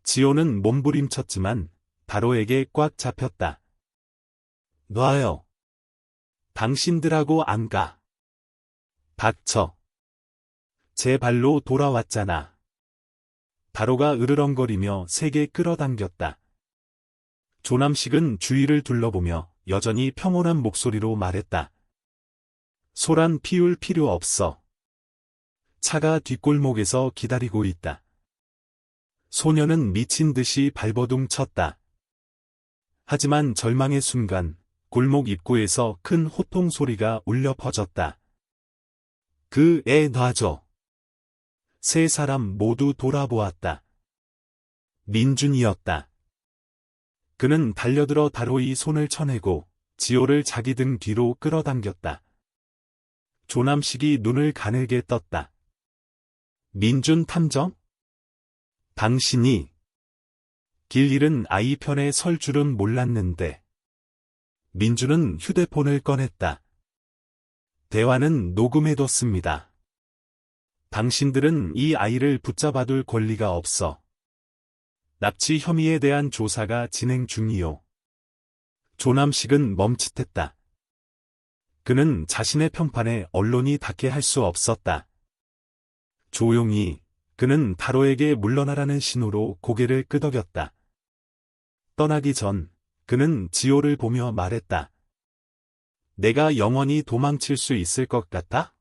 지오는 몸부림쳤지만 다로에게 꽉 잡혔다. 놔요. 당신들하고 안 가. 닥쳐. 제 발로 돌아왔잖아. 다로가 으르렁거리며 세게 끌어당겼다. 조남식은 주위를 둘러보며 여전히 평온한 목소리로 말했다. 소란 피울 필요 없어. 차가 뒷골목에서 기다리고 있다. 소녀는 미친 듯이 발버둥 쳤다. 하지만 절망의 순간 골목 입구에서 큰 호통 소리가 울려 퍼졌다. 그 애 놔줘. 세 사람 모두 돌아보았다. 민준이었다. 그는 달려들어 다로이 손을 쳐내고 지오를 자기 등 뒤로 끌어당겼다. 조남식이 눈을 가늘게 떴다. 민준 탐정? 당신이 길 잃은 아이 편에 설 줄은 몰랐는데. 민준은 휴대폰을 꺼냈다. 대화는 녹음해뒀습니다. 당신들은 이 아이를 붙잡아둘 권리가 없어. 납치 혐의에 대한 조사가 진행 중이요. 조남식은 멈칫했다. 그는 자신의 평판에 언론이 닿게 할 수 없었다. 조용히 그는 다로에게 물러나라는 신호로 고개를 끄덕였다. 떠나기 전 그는 지오를 보며 말했다. 내가 영원히 도망칠 수 있을 것 같아?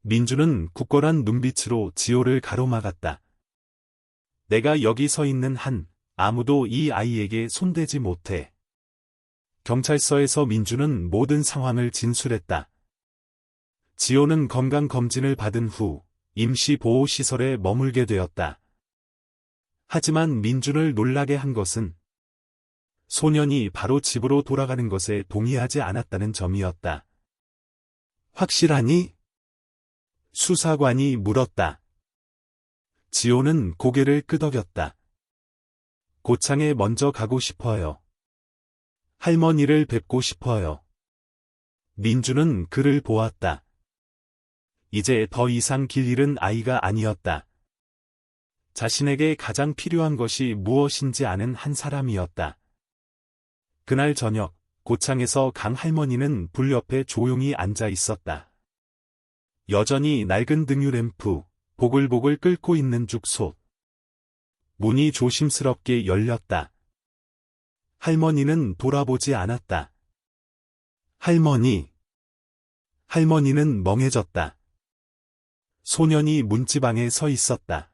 민주는 굳건한 눈빛으로 지오를 가로막았다. 내가 여기 서 있는 한 아무도 이 아이에게 손대지 못해. 경찰서에서 민주는 모든 상황을 진술했다. 지오는 건강검진을 받은 후 임시보호시설에 머물게 되었다. 하지만 민준을 놀라게 한 것은 소년이 바로 집으로 돌아가는 것에 동의하지 않았다는 점이었다. 확실하니? 수사관이 물었다. 지오는 고개를 끄덕였다. 고창에 먼저 가고 싶어요. 할머니를 뵙고 싶어요. 민주는 그를 보았다. 이제 더 이상 길 잃은 아이가 아니었다. 자신에게 가장 필요한 것이 무엇인지 아는 한 사람이었다. 그날 저녁, 고창에서 강 할머니는 불 옆에 조용히 앉아 있었다. 여전히 낡은 등유램프, 보글보글 끓고 있는 죽솥. 문이 조심스럽게 열렸다. 할머니는 돌아보지 않았다. 할머니. 할머니는 멍해졌다. 소년이 문지방에 서 있었다.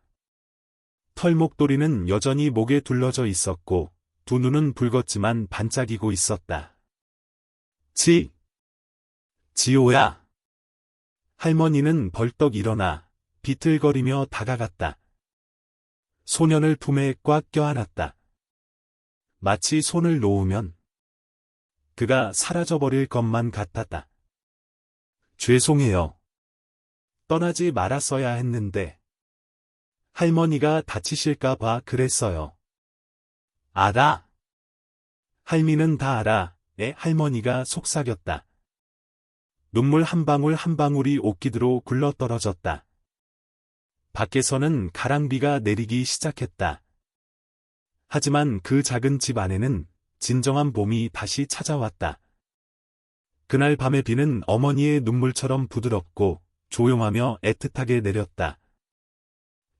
털목도리는 여전히 목에 둘러져 있었고 두 눈은 붉었지만 반짝이고 있었다. 지오야. 할머니는 벌떡 일어나 비틀거리며 다가갔다. 소년을 품에 꽉 껴안았다. 마치 손을 놓으면 그가 사라져버릴 것만 같았다. 죄송해요. 떠나지 말았어야 했는데. 할머니가 다치실까 봐 그랬어요. 알아. 할미는 다 알아. 할머니가 속삭였다. 눈물 한 방울 한 방울이 옷깃으로 굴러떨어졌다. 밖에서는 가랑비가 내리기 시작했다. 하지만 그 작은 집 안에는 진정한 봄이 다시 찾아왔다. 그날 밤의 비는 어머니의 눈물처럼 부드럽고 조용하며 애틋하게 내렸다.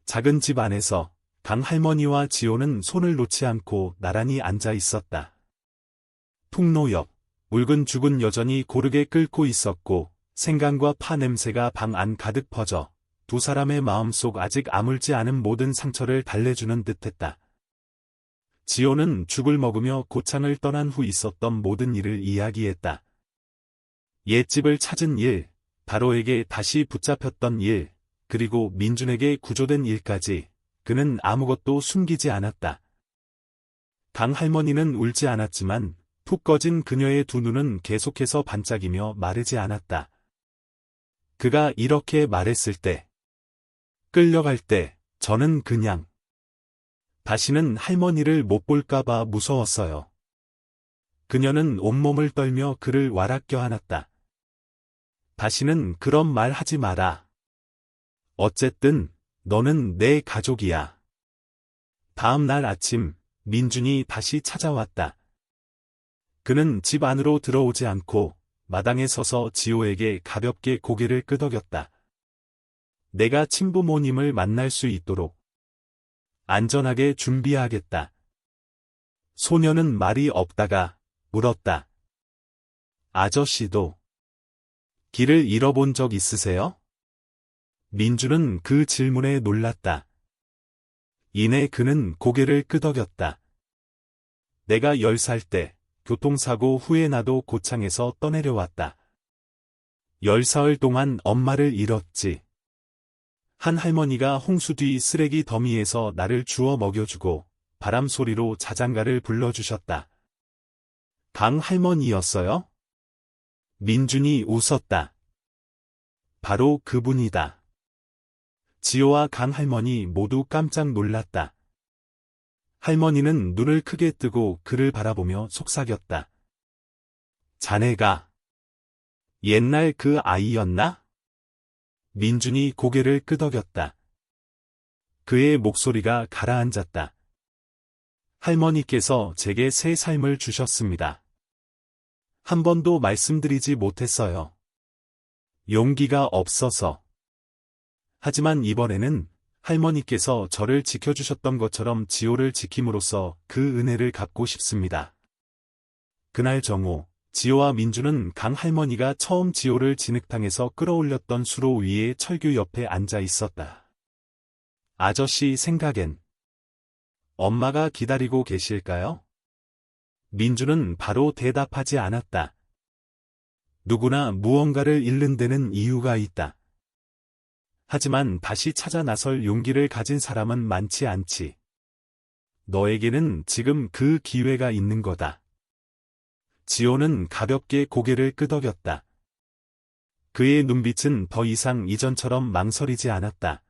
작은 집 안에서 강 할머니와 지오는 손을 놓지 않고 나란히 앉아 있었다. 풍로 옆, 묽은 죽은 여전히 고르게 끓고 있었고 생강과 파 냄새가 방 안 가득 퍼져 두 사람의 마음속 아직 아물지 않은 모든 상처를 달래주는 듯했다. 지오는 죽을 먹으며 고창을 떠난 후 있었던 모든 일을 이야기했다. 옛집을 찾은 일, 바로에게 다시 붙잡혔던 일, 그리고 민준에게 구조된 일까지 그는 아무것도 숨기지 않았다. 강 할머니는 울지 않았지만 푹 꺼진 그녀의 두 눈은 계속해서 반짝이며 마르지 않았다. 그가 이렇게 말했을 때, 끌려갈 때 저는 그냥 다시는 할머니를 못 볼까봐 무서웠어요. 그녀는 온몸을 떨며 그를 와락 껴안았다. 다시는 그런 말 하지 마라. 어쨌든 너는 내 가족이야. 다음 날 아침 민준이 다시 찾아왔다. 그는 집 안으로 들어오지 않고 마당에 서서 지호에게 가볍게 고개를 끄덕였다. 내가 친부모님을 만날 수 있도록 안전하게 준비하겠다. 소녀는 말이 없다가 물었다. 아저씨도 길을 잃어본 적 있으세요? 민준은 그 질문에 놀랐다. 이내 그는 고개를 끄덕였다. 내가 10살 때 교통사고 후에 나도 고창에서 떠내려왔다. 10사흘 동안 엄마를 잃었지. 한 할머니가 홍수 뒤 쓰레기 더미에서 나를 주워 먹여주고 바람 소리로 자장가를 불러주셨다. 강 할머니였어요? 민준이 웃었다. 바로 그분이다. 지호와 강 할머니 모두 깜짝 놀랐다. 할머니는 눈을 크게 뜨고 그를 바라보며 속삭였다. 자네가 옛날 그 아이였나? 민준이 고개를 끄덕였다. 그의 목소리가 가라앉았다. 할머니께서 제게 새 삶을 주셨습니다. 한 번도 말씀드리지 못했어요. 용기가 없어서. 하지만 이번에는 할머니께서 저를 지켜주셨던 것처럼 지호를 지킴으로써 그 은혜를 갚고 싶습니다. 그날 정오, 지호와 민준은 강 할머니가 처음 지호를 진흙탕에서 끌어올렸던 수로 위에 철규 옆에 앉아 있었다. 아저씨 생각엔 엄마가 기다리고 계실까요? 민준은 바로 대답하지 않았다. 누구나 무언가를 잃는 데는 이유가 있다. 하지만 다시 찾아 나설 용기를 가진 사람은 많지 않지. 너에게는 지금 그 기회가 있는 거다. 지호는 가볍게 고개를 끄덕였다. 그의 눈빛은 더 이상 이전처럼 망설이지 않았다.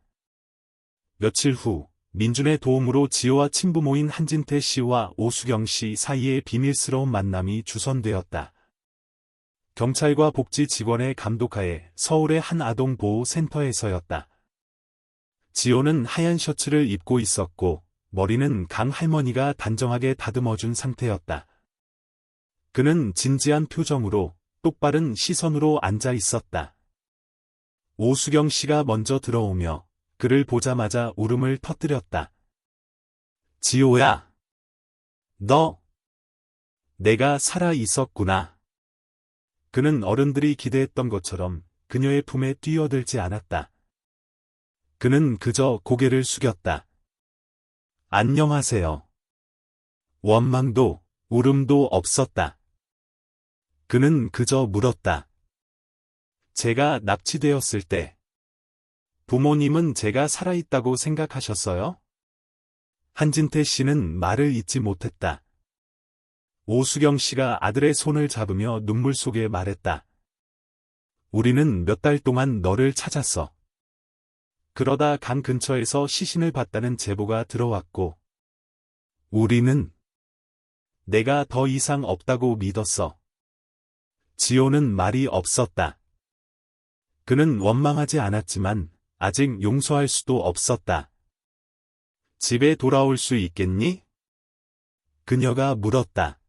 며칠 후, 민준의 도움으로 지호와 친부모인 한진태 씨와 오수경 씨 사이에 비밀스러운 만남이 주선되었다. 경찰과 복지 직원의 감독하에 서울의 한 아동보호센터에서였다. 지호는 하얀 셔츠를 입고 있었고 머리는 강 할머니가 단정하게 다듬어준 상태였다. 그는 진지한 표정으로 똑바른 시선으로 앉아 있었다. 오수경 씨가 먼저 들어오며 그를 보자마자 울음을 터뜨렸다. 지호야, 너, 내가 살아 있었구나. 그는 어른들이 기대했던 것처럼 그녀의 품에 뛰어들지 않았다. 그는 그저 고개를 숙였다. 안녕하세요. 원망도 울음도 없었다. 그는 그저 물었다. 제가 납치되었을 때 부모님은 제가 살아있다고 생각하셨어요? 한진태 씨는 말을 잇지 못했다. 오수경 씨가 아들의 손을 잡으며 눈물 속에 말했다. 우리는 몇 달 동안 너를 찾았어. 그러다 강 근처에서 시신을 봤다는 제보가 들어왔고 우리는 내가 더 이상 없다고 믿었어. 지호는 말이 없었다. 그는 원망하지 않았지만 아직 용서할 수도 없었다. 집에 돌아올 수 있겠니? 그녀가 물었다.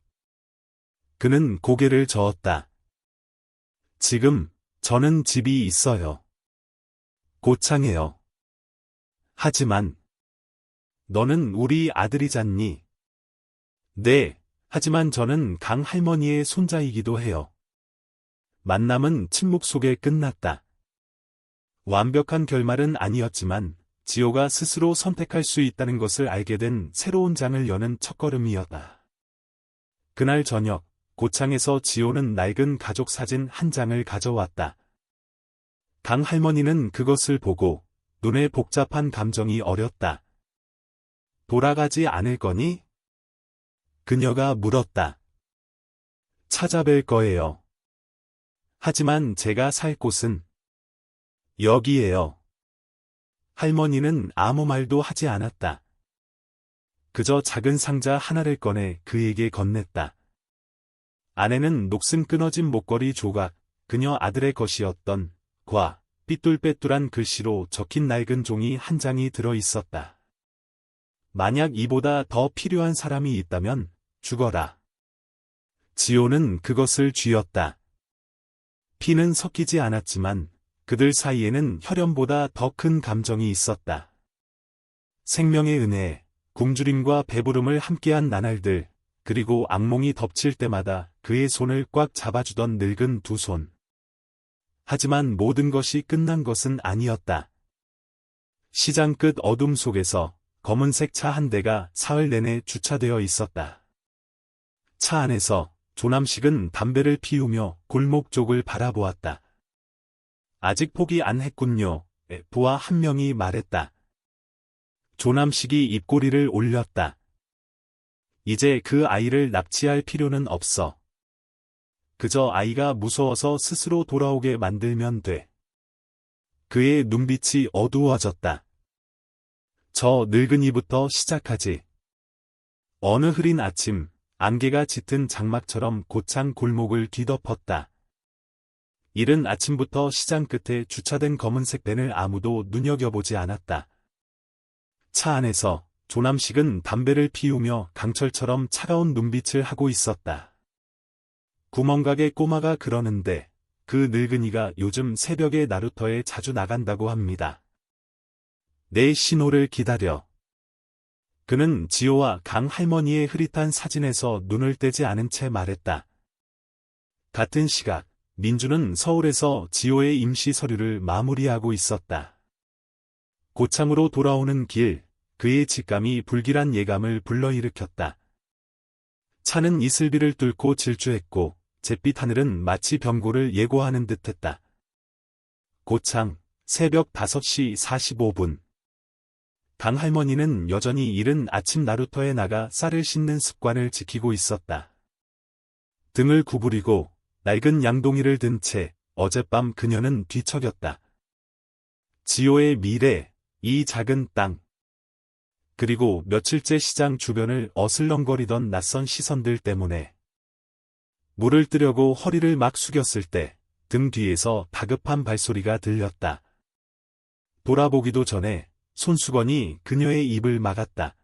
그는 고개를 저었다. 지금 저는 집이 있어요. 고창에요. 하지만 너는 우리 아들이잖니? 네, 하지만 저는 강 할머니의 손자이기도 해요. 만남은 침묵 속에 끝났다. 완벽한 결말은 아니었지만 지호가 스스로 선택할 수 있다는 것을 알게 된 새로운 장을 여는 첫걸음이었다. 그날 저녁, 고창에서 지호는 낡은 가족 사진 한 장을 가져왔다. 강 할머니는 그것을 보고 눈에 복잡한 감정이 어렸다. 돌아가지 않을 거니? 그녀가 물었다. 찾아뵐 거예요. 하지만 제가 살 곳은 여기예요. 할머니는 아무 말도 하지 않았다. 그저 작은 상자 하나를 꺼내 그에게 건넸다. 안에는 녹슨 끊어진 목걸이 조각, 그녀 아들의 것이었던 과 삐뚤빼뚤한 글씨로 적힌 낡은 종이 한 장이 들어 있었다. 만약 이보다 더 필요한 사람이 있다면 죽어라. 지호는 그것을 쥐었다. 피는 섞이지 않았지만 그들 사이에는 혈연보다 더 큰 감정이 있었다. 생명의 은혜, 굶주림과 배부름을 함께한 나날들, 그리고 악몽이 덮칠 때마다 그의 손을 꽉 잡아주던 늙은 두 손. 하지만 모든 것이 끝난 것은 아니었다. 시장 끝 어둠 속에서 검은색 차 한 대가 사흘 내내 주차되어 있었다. 차 안에서 조남식은 담배를 피우며 골목 쪽을 바라보았다. 아직 포기 안 했군요. 부하 한 명이 말했다. 조남식이 입꼬리를 올렸다. 이제 그 아이를 납치할 필요는 없어. 그저 아이가 무서워서 스스로 돌아오게 만들면 돼. 그의 눈빛이 어두워졌다. 저 늙은이부터 시작하지. 어느 흐린 아침, 안개가 짙은 장막처럼 고창 골목을 뒤덮었다. 이른 아침부터 시장 끝에 주차된 검은색 밴을 아무도 눈여겨보지 않았다. 차 안에서 조남식은 담배를 피우며 강철처럼 차가운 눈빛을 하고 있었다. 구멍가게 꼬마가 그러는데 그 늙은이가 요즘 새벽에 나루터에 자주 나간다고 합니다. 내 신호를 기다려. 그는 지호와 강 할머니의 흐릿한 사진에서 눈을 떼지 않은 채 말했다. 같은 시각, 민주는 서울에서 지호의 임시 서류를 마무리하고 있었다. 고창으로 돌아오는 길, 그의 직감이 불길한 예감을 불러일으켰다. 차는 이슬비를 뚫고 질주했고 잿빛 하늘은 마치 병고를 예고하는 듯했다. 고창, 새벽 5시 45분. 강 할머니는 여전히 이른 아침 나루터에 나가 쌀을 씻는 습관을 지키고 있었다. 등을 구부리고 낡은 양동이를 든 채 어젯밤 그녀는 뒤척였다. 지호의 미래, 이 작은 땅. 그리고 며칠째 시장 주변을 어슬렁거리던 낯선 시선들 때문에 물을 뜨려고 허리를 막 숙였을 때 등 뒤에서 다급한 발소리가 들렸다. 돌아보기도 전에 손수건이 그녀의 입을 막았다.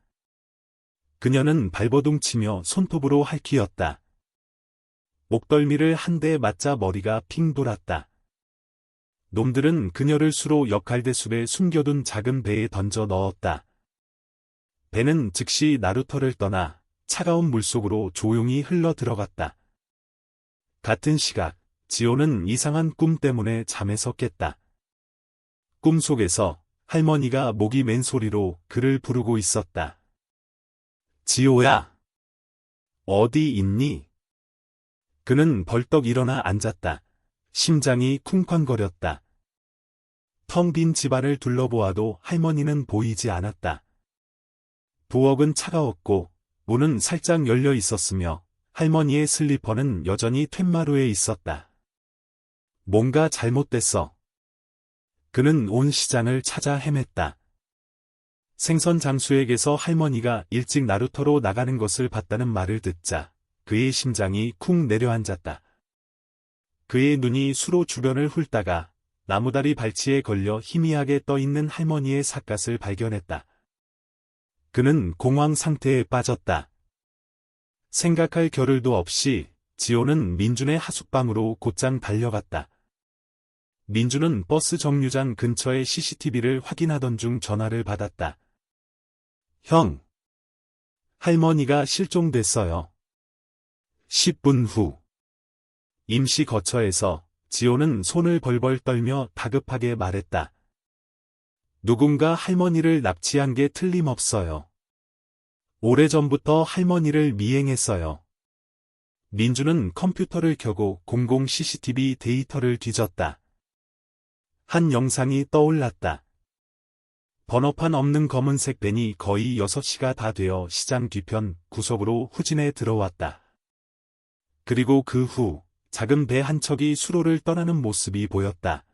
그녀는 발버둥치며 손톱으로 핥히었다. 목덜미를 한 대 맞자 머리가 핑 돌았다. 놈들은 그녀를 수로 역할대숲에 숨겨둔 작은 배에 던져 넣었다. 배는 즉시 나루터를 떠나 차가운 물속으로 조용히 흘러 들어갔다. 같은 시각, 지호는 이상한 꿈 때문에 잠에서 깼다. 꿈 속에서 할머니가 목이 맨 소리로 그를 부르고 있었다. 지호야! 어디 있니? 그는 벌떡 일어나 앉았다. 심장이 쿵쾅거렸다. 텅 빈 집안을 둘러보아도 할머니는 보이지 않았다. 부엌은 차가웠고 문은 살짝 열려 있었으며 할머니의 슬리퍼는 여전히 툇마루에 있었다. 뭔가 잘못됐어. 그는 온 시장을 찾아 헤맸다. 생선 장수에게서 할머니가 일찍 나루터로 나가는 것을 봤다는 말을 듣자 그의 심장이 쿵 내려앉았다. 그의 눈이 수로 주변을 훑다가 나무다리 발치에 걸려 희미하게 떠있는 할머니의 삿갓을 발견했다. 그는 공황 상태에 빠졌다. 생각할 겨를도 없이 지호는 민준의 하숙방으로 곧장 달려갔다. 민준은 버스 정류장 근처의 CCTV를 확인하던 중 전화를 받았다. 형! 할머니가 실종됐어요. 10분 후. 임시 거처에서 지호는 손을 벌벌 떨며 다급하게 말했다. 누군가 할머니를 납치한 게 틀림없어요. 오래전부터 할머니를 미행했어요. 민주는 컴퓨터를 켜고 공공 CCTV 데이터를 뒤졌다. 한 영상이 떠올랐다. 번호판 없는 검은색 밴이 거의 6시가 다 되어 시장 뒤편 구석으로 후진해 들어왔다. 그리고 그 후 작은 배 한 척이 수로를 떠나는 모습이 보였다.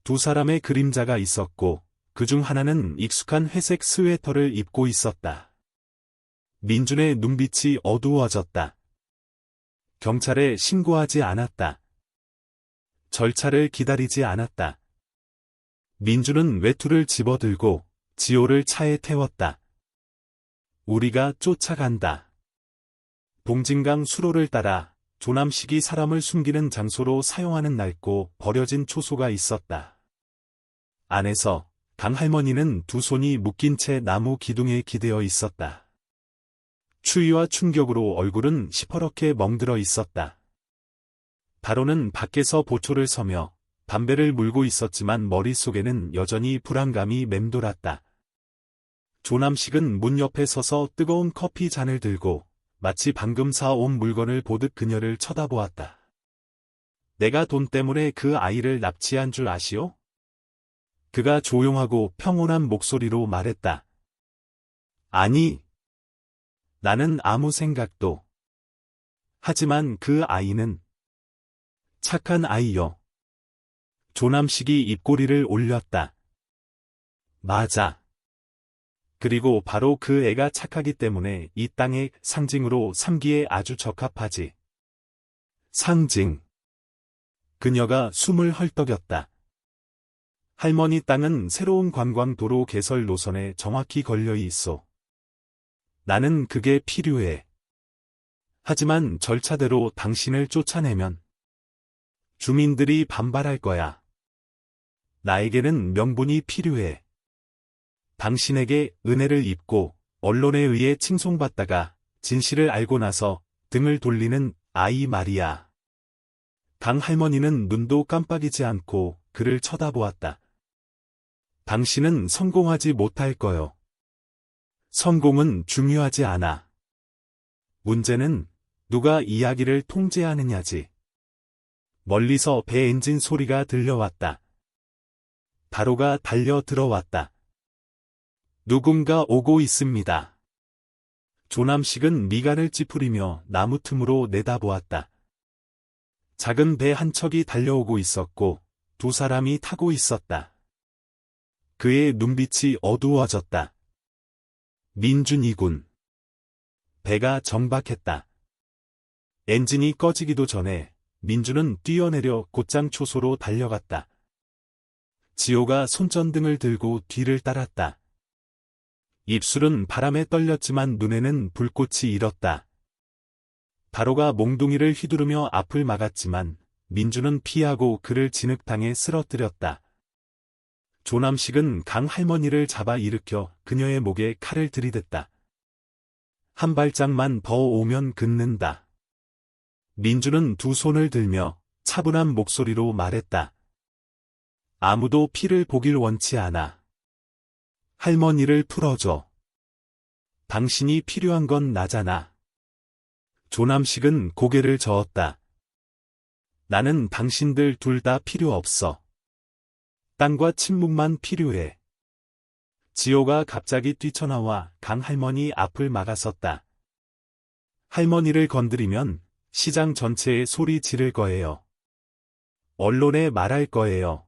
두 사람의 그림자가 있었고 그중 하나는 익숙한 회색 스웨터를 입고 있었다. 민준의 눈빛이 어두워졌다. 경찰에 신고하지 않았다. 절차를 기다리지 않았다. 민준은 외투를 집어들고 지호를 차에 태웠다. 우리가 쫓아간다. 봉진강 수로를 따라 조남식이 사람을 숨기는 장소로 사용하는 낡고 버려진 초소가 있었다. 안에서 강할머니는 두 손이 묶인 채 나무 기둥에 기대어 있었다. 추위와 충격으로 얼굴은 시퍼렇게 멍들어 있었다. 바로는 밖에서 보초를 서며 담배를 물고 있었지만 머릿속에는 여전히 불안감이 맴돌았다. 조남식은 문 옆에 서서 뜨거운 커피 잔을 들고 마치 방금 사온 물건을 보듯 그녀를 쳐다보았다. 내가 돈 때문에 그 아이를 납치한 줄 아시오? 그가 조용하고 평온한 목소리로 말했다. 아니, 나는 아무 생각도. 하지만 그 아이는 착한 아이요. 조남식이 입꼬리를 올렸다. 맞아. 그리고 바로 그 애가 착하기 때문에 이 땅의 상징으로 삼기에 아주 적합하지. 상징. 그녀가 숨을 헐떡였다. 할머니 땅은 새로운 관광도로 개설 노선에 정확히 걸려 있어. 나는 그게 필요해. 하지만 절차대로 당신을 쫓아내면 주민들이 반발할 거야. 나에게는 명분이 필요해. 당신에게 은혜를 입고 언론에 의해 칭송받다가 진실을 알고 나서 등을 돌리는 아이 말이야. 강 할머니는 눈도 깜빡이지 않고 그를 쳐다보았다. 당신은 성공하지 못할 거요. 성공은 중요하지 않아. 문제는 누가 이야기를 통제하느냐지. 멀리서 배 엔진 소리가 들려왔다. 바로가 달려 들어왔다. 누군가 오고 있습니다. 조남식은 미간을 찌푸리며 나무 틈으로 내다보았다. 작은 배 한 척이 달려오고 있었고 두 사람이 타고 있었다. 그의 눈빛이 어두워졌다. 민준이군. 배가 정박했다. 엔진이 꺼지기도 전에 민준은 뛰어내려 곧장 초소로 달려갔다. 지호가 손전등을 들고 뒤를 따랐다. 입술은 바람에 떨렸지만 눈에는 불꽃이 일었다. 바로가 몽둥이를 휘두르며 앞을 막았지만 민준은 피하고 그를 진흙탕에 쓰러뜨렸다. 조남식은 강 할머니를 잡아 일으켜 그녀의 목에 칼을 들이댔다. 한 발짝만 더 오면 긋는다. 민준은 두 손을 들며 차분한 목소리로 말했다. 아무도 피를 보길 원치 않아. 할머니를 풀어줘. 당신이 필요한 건 나잖아. 조남식은 고개를 저었다. 나는 당신들 둘 다 필요 없어. 땅과 침묵만 필요해. 지호가 갑자기 뛰쳐나와 강 할머니 앞을 막아섰다. 할머니를 건드리면 시장 전체에 소리 지를 거예요. 언론에 말할 거예요.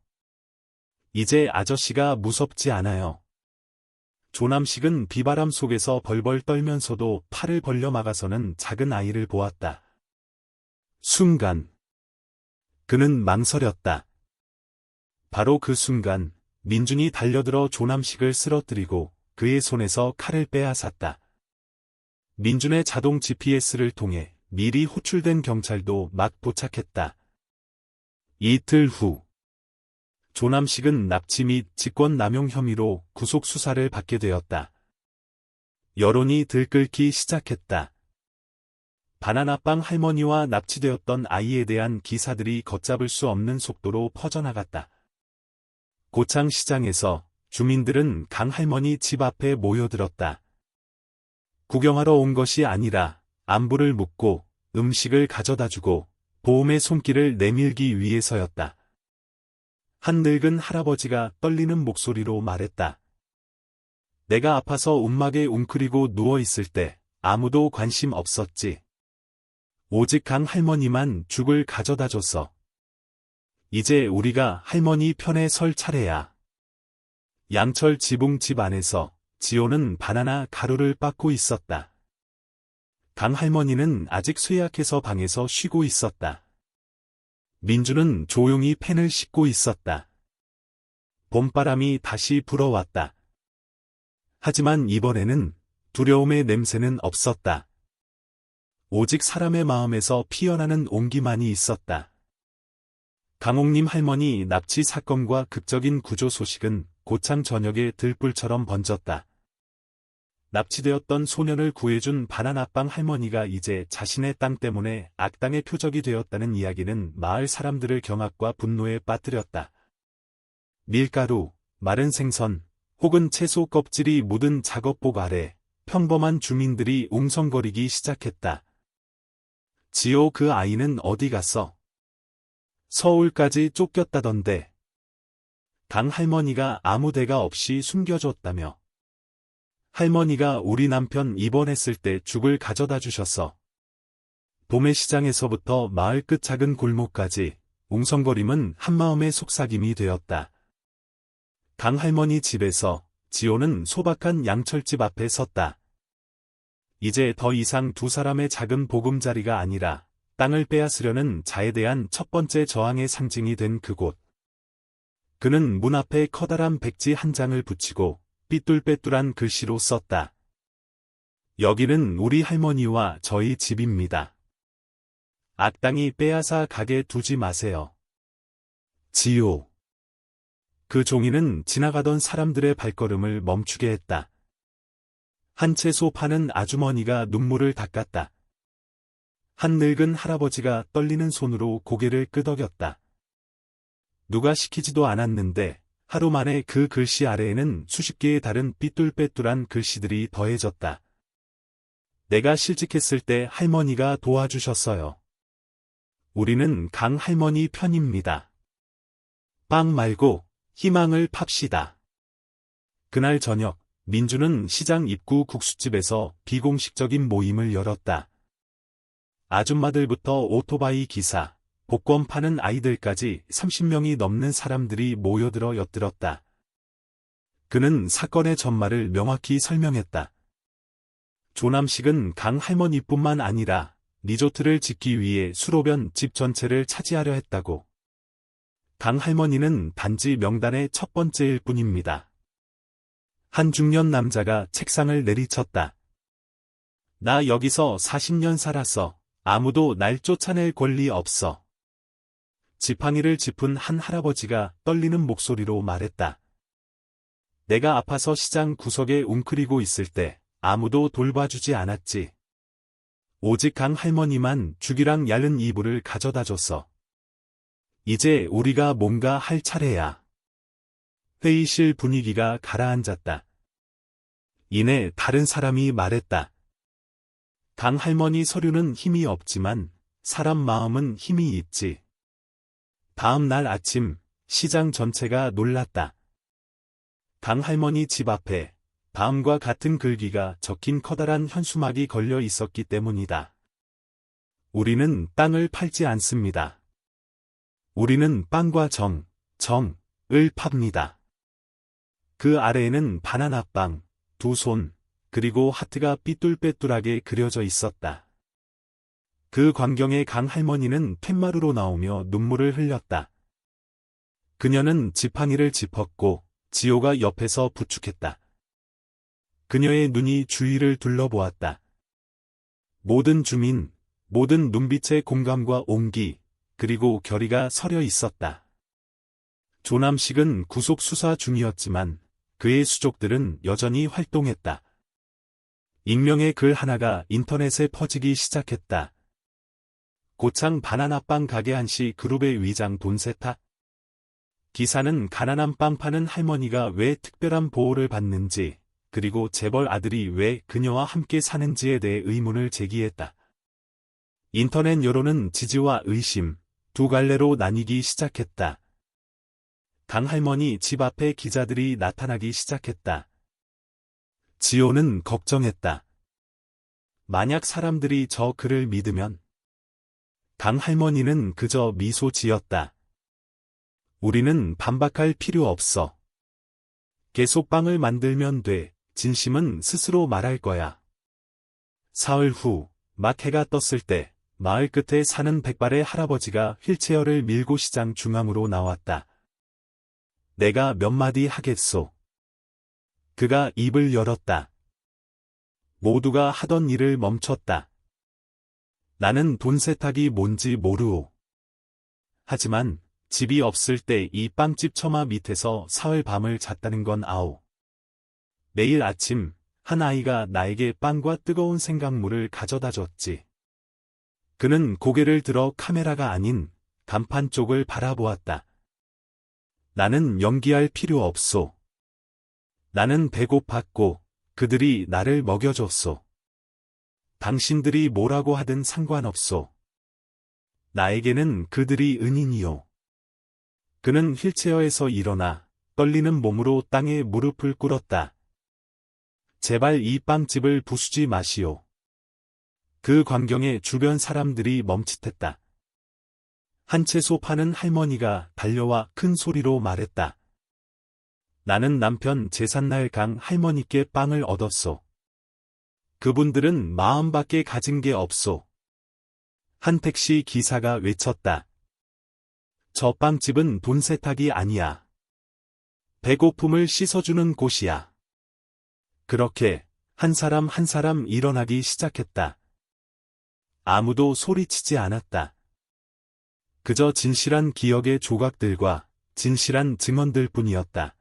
이제 아저씨가 무섭지 않아요. 조남식은 비바람 속에서 벌벌 떨면서도 팔을 벌려 막아서는 작은 아이를 보았다. 순간 그는 망설였다. 바로 그 순간 민준이 달려들어 조남식을 쓰러뜨리고 그의 손에서 칼을 빼앗았다. 민준의 자동 GPS를 통해 미리 호출된 경찰도 막 도착했다. 이틀 후 조남식은 납치 및 직권남용 혐의로 구속수사를 받게 되었다. 여론이 들끓기 시작했다. 바나나빵 할머니와 납치되었던 아이에 대한 기사들이 걷잡을 수 없는 속도로 퍼져나갔다. 고창시장에서 주민들은 강 할머니 집 앞에 모여들었다. 구경하러 온 것이 아니라 안부를 묻고 음식을 가져다주고 보험의 손길을 내밀기 위해서였다. 한 늙은 할아버지가 떨리는 목소리로 말했다. 내가 아파서 움막에 웅크리고 누워있을 때 아무도 관심 없었지. 오직 강 할머니만 죽을 가져다 줬어. 이제 우리가 할머니 편에 설 차례야. 양철 지붕 집 안에서 지호는 바나나 가루를 빻고 있었다. 강 할머니는 아직 쇠약해서 방에서 쉬고 있었다. 민주는 조용히 펜을 씻고 있었다. 봄바람이 다시 불어왔다. 하지만 이번에는 두려움의 냄새는 없었다. 오직 사람의 마음에서 피어나는 온기만이 있었다. 강옥림 할머니 납치 사건과 극적인 구조 소식은 고창 전역에 들불처럼 번졌다. 납치되었던 소년을 구해준 바나나빵 할머니가 이제 자신의 땅 때문에 악당의 표적이 되었다는 이야기는 마을 사람들을 경악과 분노에 빠뜨렸다. 밀가루, 마른 생선, 혹은 채소 껍질이 묻은 작업복 아래 평범한 주민들이 웅성거리기 시작했다. 지호 그 아이는 어디 갔어? 서울까지 쫓겼다던데. 강 할머니가 아무 대가 없이 숨겨줬다며. 할머니가 우리 남편 입원했을 때 죽을 가져다 주셨어. 도매시장에서부터 마을 끝 작은 골목까지 웅성거림은 한마음의 속삭임이 되었다. 강 할머니 집에서 지호는 소박한 양철집 앞에 섰다. 이제 더 이상 두 사람의 작은 보금자리가 아니라 땅을 빼앗으려는 자에 대한 첫 번째 저항의 상징이 된 그곳. 그는 문 앞에 커다란 백지 한 장을 붙이고 삐뚤빼뚤한 글씨로 썼다. 여기는 우리 할머니와 저희 집입니다. 악당이 빼앗아 가게 두지 마세요. 지호. 그 종이는 지나가던 사람들의 발걸음을 멈추게 했다. 한 채소 파는 아주머니가 눈물을 닦았다. 한 늙은 할아버지가 떨리는 손으로 고개를 끄덕였다. 누가 시키지도 않았는데 하루 만에 그 글씨 아래에는 수십 개의 다른 삐뚤빼뚤한 글씨들이 더해졌다. 내가 실직했을 때 할머니가 도와주셨어요. 우리는 강 할머니 편입니다. 빵 말고 희망을 팝시다. 그날 저녁, 민주는 시장 입구 국수집에서 비공식적인 모임을 열었다. 아줌마들부터 오토바이 기사, 복권 파는 아이들까지 30명이 넘는 사람들이 모여들어 엿들었다. 그는 사건의 전말을 명확히 설명했다. 조남식은 강 할머니뿐만 아니라 리조트를 짓기 위해 수로변 집 전체를 차지하려 했다고. 강 할머니는 단지 명단의 첫 번째일 뿐입니다. 한 중년 남자가 책상을 내리쳤다. 나 여기서 40년 살았어. 아무도 날 쫓아낼 권리 없어. 지팡이를 짚은 한 할아버지가 떨리는 목소리로 말했다. 내가 아파서 시장 구석에 웅크리고 있을 때 아무도 돌봐주지 않았지. 오직 강 할머니만 죽이랑 얇은 이불을 가져다 줬어. 이제 우리가 뭔가 할 차례야. 회의실 분위기가 가라앉았다. 이내 다른 사람이 말했다. 강 할머니 서류는 힘이 없지만 사람 마음은 힘이 있지. 다음 날 아침 시장 전체가 놀랐다. 강 할머니 집 앞에 다음과 같은 글귀가 적힌 커다란 현수막이 걸려 있었기 때문이다. 우리는 땅을 팔지 않습니다. 우리는 빵과 정을 팝니다. 그 아래에는 바나나빵, 두 손, 그리고 하트가 삐뚤빼뚤하게 그려져 있었다. 그 광경에 강 할머니는 팻마루로 나오며 눈물을 흘렸다. 그녀는 지팡이를 짚었고 지호가 옆에서 부축했다. 그녀의 눈이 주위를 둘러보았다. 모든 주민, 모든 눈빛의 공감과 온기, 그리고 결의가 서려 있었다. 조남식은 구속 수사 중이었지만 그의 수족들은 여전히 활동했다. 익명의 글 하나가 인터넷에 퍼지기 시작했다. 고창 바나나빵 가게 한시 그룹의 위장 돈 세탁. 기사는 가난한 빵 파는 할머니가 왜 특별한 보호를 받는지, 그리고 재벌 아들이 왜 그녀와 함께 사는지에 대해 의문을 제기했다. 인터넷 여론은 지지와 의심, 두 갈래로 나뉘기 시작했다. 강할머니 집 앞에 기자들이 나타나기 시작했다. 지호는 걱정했다. 만약 사람들이 저 글을 믿으면. 강할머니는 그저 미소 지었다. 우리는 반박할 필요 없어. 계속 빵을 만들면 돼. 진심은 스스로 말할 거야. 사흘 후, 막 해가 떴을 때, 마을 끝에 사는 백발의 할아버지가 휠체어를 밀고 시장 중앙으로 나왔다. 내가 몇 마디 하겠소. 그가 입을 열었다. 모두가 하던 일을 멈췄다. 나는 돈 세탁이 뭔지 모르오. 하지만 집이 없을 때 이 빵집 처마 밑에서 사흘 밤을 잤다는 건 아오. 매일 아침 한 아이가 나에게 빵과 뜨거운 생강물을 가져다 줬지. 그는 고개를 들어 카메라가 아닌 간판 쪽을 바라보았다. 나는 연기할 필요 없소. 나는 배고팠고 그들이 나를 먹여줬소. 당신들이 뭐라고 하든 상관없소. 나에게는 그들이 은인이요. 그는 휠체어에서 일어나 떨리는 몸으로 땅에 무릎을 꿇었다. 제발 이 빵집을 부수지 마시오. 그 광경에 주변 사람들이 멈칫했다. 한 채소 파는 할머니가 달려와 큰 소리로 말했다. 나는 남편 제삿날 강 할머니께 빵을 얻었소. 그분들은 마음밖에 가진 게 없소. 한 택시 기사가 외쳤다. 저 빵집은 돈 세탁이 아니야. 배고픔을 씻어주는 곳이야. 그렇게 한 사람 한 사람 일어나기 시작했다. 아무도 소리치지 않았다. 그저 진실한 기억의 조각들과 진실한 증언들 뿐이었다.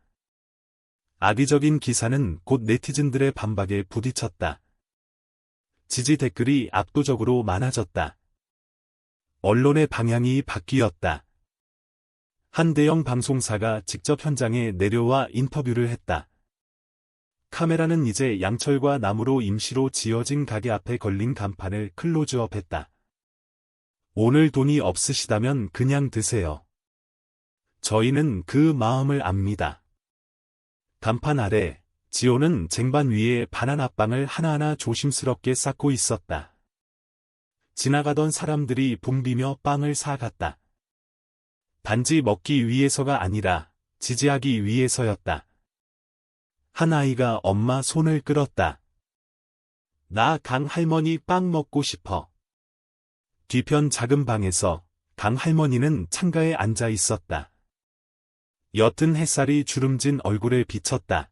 악의적인 기사는 곧 네티즌들의 반박에 부딪혔다. 지지 댓글이 압도적으로 많아졌다. 언론의 방향이 바뀌었다. 한 대형 방송사가 직접 현장에 내려와 인터뷰를 했다. 카메라는 이제 양철과 나무로 임시로 지어진 가게 앞에 걸린 간판을 클로즈업했다. 오늘 돈이 없으시다면 그냥 드세요. 저희는 그 마음을 압니다. 간판 아래 지호는 쟁반 위에 바나나빵을 하나하나 조심스럽게 쌓고 있었다. 지나가던 사람들이 붐비며 빵을 사갔다. 단지 먹기 위해서가 아니라 지지하기 위해서였다. 한 아이가 엄마 손을 끌었다. 나 강할머니 빵 먹고 싶어. 뒤편 작은 방에서 강할머니는 창가에 앉아 있었다. 옅은 햇살이 주름진 얼굴에 비쳤다.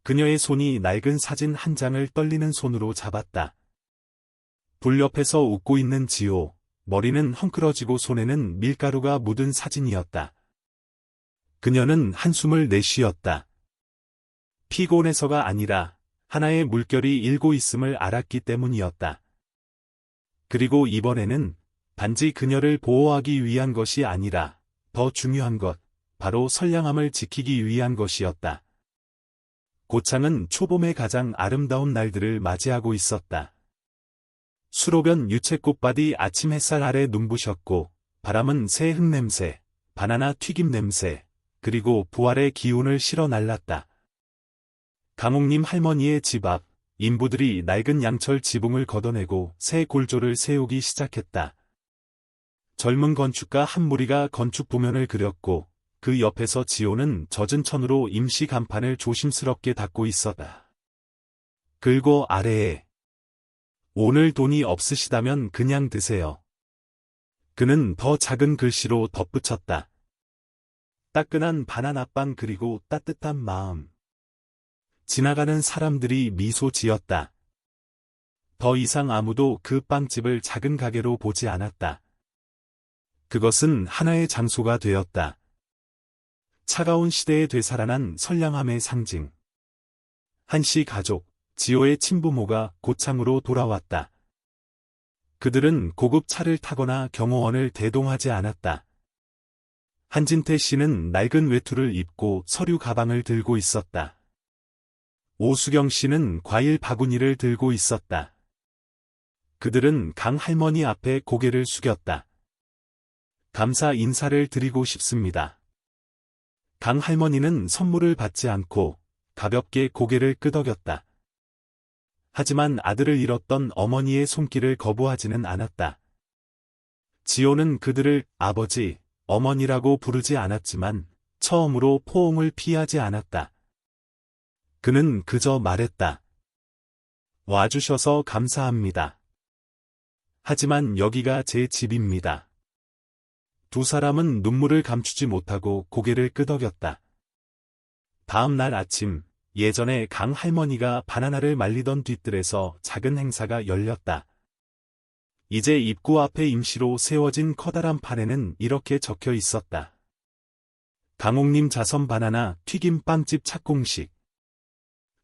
그녀의 손이 낡은 사진 한 장을 떨리는 손으로 잡았다. 불 옆에서 웃고 있는 지호, 머리는 헝클어지고 손에는 밀가루가 묻은 사진이었다. 그녀는 한숨을 내쉬었다. 피곤해서가 아니라 하나의 물결이 일고 있음을 알았기 때문이었다. 그리고 이번에는 단지 그녀를 보호하기 위한 것이 아니라 더 중요한 것, 바로 선량함을 지키기 위한 것이었다. 고창은 초봄의 가장 아름다운 날들을 맞이하고 있었다. 수로변 유채꽃밭이 아침 햇살 아래 눈부셨고 바람은 새 흙냄새, 바나나 튀김 냄새, 그리고 부활의 기운을 실어 날랐다. 강옥님 할머니의 집 앞, 인부들이 낡은 양철 지붕을 걷어내고 새 골조를 세우기 시작했다. 젊은 건축가 한 무리가 건축 도면을 그렸고 그 옆에서 지호는 젖은 천으로 임시 간판을 조심스럽게 닫고 있었다. 글고 아래에 오늘 돈이 없으시다면 그냥 드세요. 그는 더 작은 글씨로 덧붙였다. 따끈한 바나나빵 그리고 따뜻한 마음. 지나가는 사람들이 미소 지었다. 더 이상 아무도 그 빵집을 작은 가게로 보지 않았다. 그것은 하나의 장소가 되었다. 차가운 시대에 되살아난 선량함의 상징. 한씨 가족, 지호의 친부모가 고창으로 돌아왔다. 그들은 고급 차를 타거나 경호원을 대동하지 않았다. 한진태 씨는 낡은 외투를 입고 서류 가방을 들고 있었다. 오수경 씨는 과일 바구니를 들고 있었다. 그들은 강 할머니 앞에 고개를 숙였다. 감사 인사를 드리고 싶습니다. 강 할머니는 선물을 받지 않고 가볍게 고개를 끄덕였다. 하지만 아들을 잃었던 어머니의 손길을 거부하지는 않았다. 지호는 그들을 아버지, 어머니라고 부르지 않았지만 처음으로 포옹을 피하지 않았다. 그는 그저 말했다. 와주셔서 감사합니다. 하지만 여기가 제 집입니다. 두 사람은 눈물을 감추지 못하고 고개를 끄덕였다. 다음 날 아침, 예전에 강 할머니가 바나나를 말리던 뒤뜰에서 작은 행사가 열렸다. 이제 입구 앞에 임시로 세워진 커다란 판에는 이렇게 적혀 있었다. 강옥님 자선 바나나 튀김 빵집 착공식.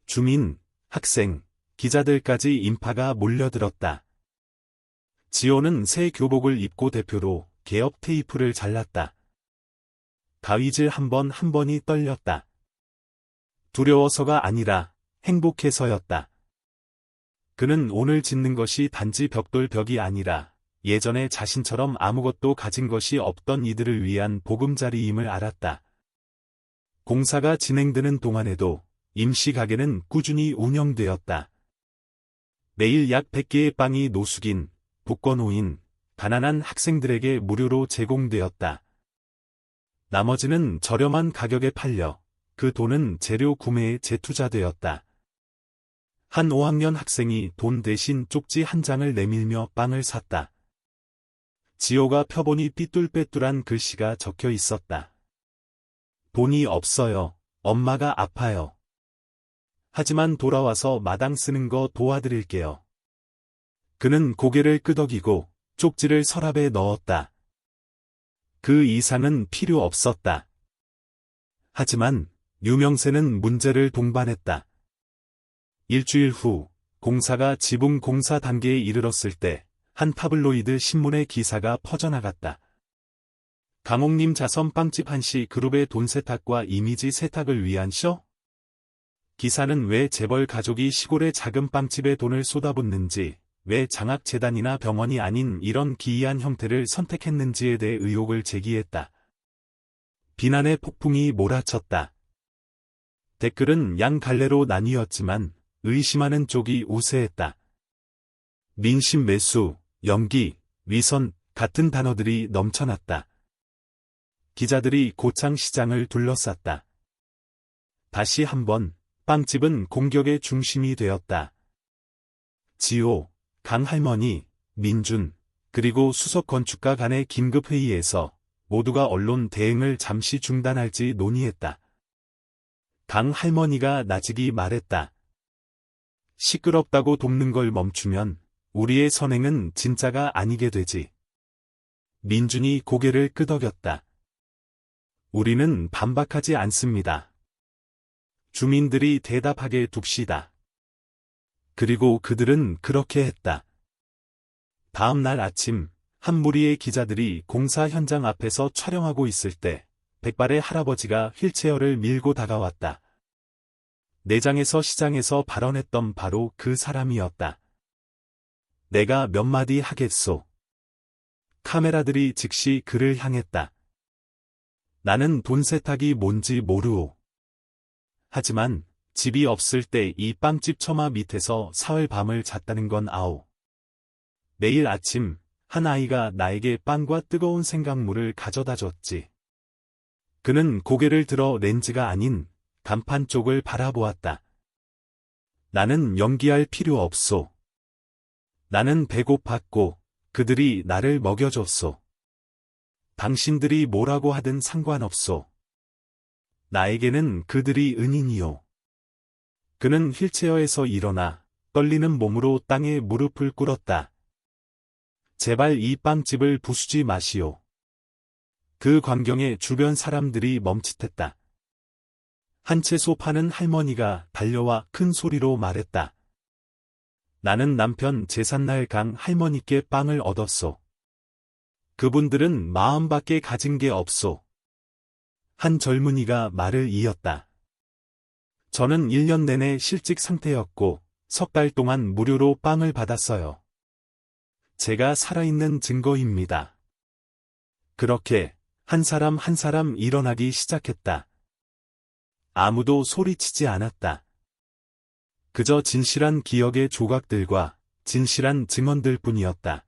주민, 학생, 기자들까지 인파가 몰려들었다. 지호는 새 교복을 입고 대표로 개업 테이프를 잘랐다. 가위질 한 번이 떨렸다. 두려워서가 아니라 행복해서였다. 그는 오늘 짓는 것이 단지 벽돌벽이 아니라 예전에 자신처럼 아무것도 가진 것이 없던 이들을 위한 보금자리임을 알았다. 공사가 진행되는 동안에도 임시 가게는 꾸준히 운영되었다. 매일 약 100개의 빵이 노숙인, 북권호인, 가난한 학생들에게 무료로 제공되었다. 나머지는 저렴한 가격에 팔려 그 돈은 재료 구매에 재투자되었다. 한 5학년 학생이 돈 대신 쪽지 한 장을 내밀며 빵을 샀다. 지호가 펴보니 삐뚤빼뚤한 글씨가 적혀 있었다. 돈이 없어요. 엄마가 아파요. 하지만 돌아와서 마당 쓰는 거 도와드릴게요. 그는 고개를 끄덕이고 쪽지를 서랍에 넣었다. 그 이상은 필요 없었다. 하지만 유명세는 문제를 동반했다. 일주일 후 공사가 지붕 공사 단계에 이르렀을 때 한 타블로이드 신문의 기사가 퍼져나갔다. 강옥님 자선 빵집 한시 그룹의 돈 세탁과 이미지 세탁을 위한 쇼? 기사는 왜 재벌 가족이 시골의 작은 빵집에 돈을 쏟아붓는지, 왜 장학재단이나 병원이 아닌 이런 기이한 형태를 선택했는지에 대해 의혹을 제기했다. 비난의 폭풍이 몰아쳤다. 댓글은 양 갈래로 나뉘었지만 의심하는 쪽이 우세했다. 민심 매수, 연기, 위선 같은 단어들이 넘쳐났다. 기자들이 고창 시장을 둘러쌌다. 다시 한번 빵집은 공격의 중심이 되었다. 지호, 강 할머니, 민준, 그리고 수석 건축가 간의 긴급 회의에서 모두가 언론 대응을 잠시 중단할지 논의했다. 강 할머니가 나직이 말했다. 시끄럽다고 돕는 걸 멈추면 우리의 선행은 진짜가 아니게 되지. 민준이 고개를 끄덕였다. 우리는 반박하지 않습니다. 주민들이 대답하게 둡시다. 그리고 그들은 그렇게 했다. 다음 날 아침, 한 무리의 기자들이 공사 현장 앞에서 촬영하고 있을 때 백발의 할아버지가 휠체어를 밀고 다가왔다. 내장에서 시장에서 발언했던 바로 그 사람이었다. 내가 몇 마디 하겠소. 카메라들이 즉시 그를 향했다. 나는 돈 세탁이 뭔지 모르오. 하지만 집이 없을 때 이 빵집 처마 밑에서 사흘 밤을 잤다는 건 아오. 매일 아침 한 아이가 나에게 빵과 뜨거운 생강물을 가져다 줬지. 그는 고개를 들어 렌즈가 아닌 간판 쪽을 바라보았다. 나는 연기할 필요 없소. 나는 배고팠고 그들이 나를 먹여줬소. 당신들이 뭐라고 하든 상관없소. 나에게는 그들이 은인이요. 그는 휠체어에서 일어나 떨리는 몸으로 땅에 무릎을 꿇었다. 제발 이 빵집을 부수지 마시오. 그 광경에 주변 사람들이 멈칫했다. 한 채소 파는 할머니가 달려와 큰 소리로 말했다. 나는 남편 제삿날 강 할머니께 빵을 얻었소. 그분들은 마음밖에 가진 게 없소. 한 젊은이가 말을 이었다. 저는 1년 내내 실직 상태였고 석 달 동안 무료로 빵을 받았어요. 제가 살아있는 증거입니다. 그렇게 한 사람 한 사람 일어나기 시작했다. 아무도 소리치지 않았다. 그저 진실한 기억의 조각들과 진실한 증언들 뿐이었다.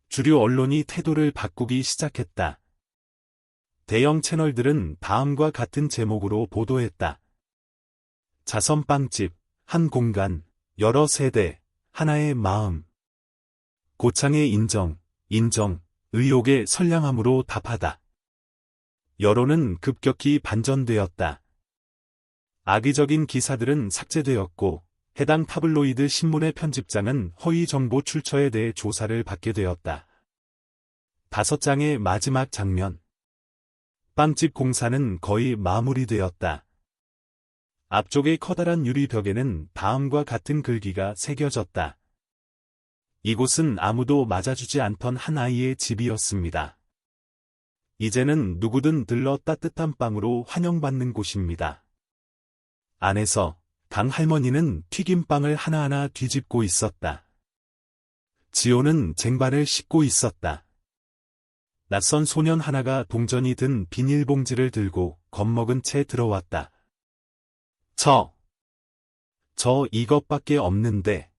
주류 언론이 태도를 바꾸기 시작했다. 대형 채널들은 다음과 같은 제목으로 보도했다. 자선빵집, 한 공간, 여러 세대, 하나의 마음. 고창의 인정, 의혹의 선량함으로 답하다. 여론은 급격히 반전되었다. 악의적인 기사들은 삭제되었고, 해당 타블로이드 신문의 편집장은 허위 정보 출처에 대해 조사를 받게 되었다. 5장의 마지막 장면. 빵집 공사는 거의 마무리되었다. 앞쪽의 커다란 유리벽에는 다음과 같은 글귀가 새겨졌다. 이곳은 아무도 맞아주지 않던 한 아이의 집이었습니다. 이제는 누구든 들러 따뜻한 빵으로 환영받는 곳입니다. 안에서 강 할머니는 튀김빵을 하나하나 뒤집고 있었다. 지호는 쟁반을 씻고 있었다. 낯선 소년 하나가 동전이 든 비닐봉지를 들고 겁먹은 채 들어왔다. 저 이것밖에 없는데.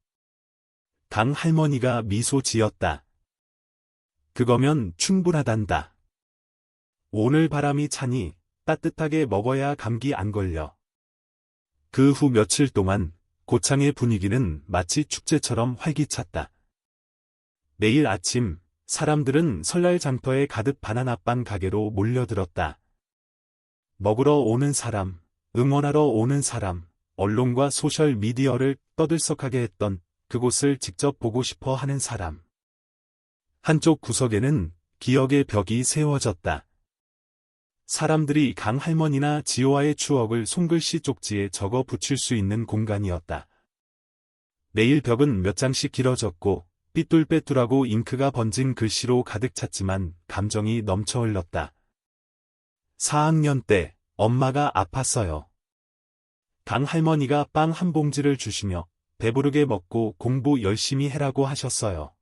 강 할머니가 미소 지었다. 그거면 충분하단다. 오늘 바람이 차니 따뜻하게 먹어야 감기 안 걸려. 그 후 며칠 동안 고창의 분위기는 마치 축제처럼 활기찼다. 매일 아침 사람들은 설날 장터에 가득 바나나빵 가게로 몰려들었다. 먹으러 오는 사람, 응원하러 오는 사람, 언론과 소셜 미디어를 떠들썩하게 했던 그곳을 직접 보고 싶어 하는 사람. 한쪽 구석에는 기억의 벽이 세워졌다. 사람들이 강 할머니나 지호와의 추억을 손글씨 쪽지에 적어 붙일 수 있는 공간이었다. 매일 벽은 몇 장씩 길어졌고 삐뚤빼뚤하고 잉크가 번진 글씨로 가득 찼지만 감정이 넘쳐 흘렀다. 4학년 때 엄마가 아팠어요. 강 할머니가 빵 한 봉지를 주시며 배부르게 먹고 공부 열심히 해라고 하셨어요.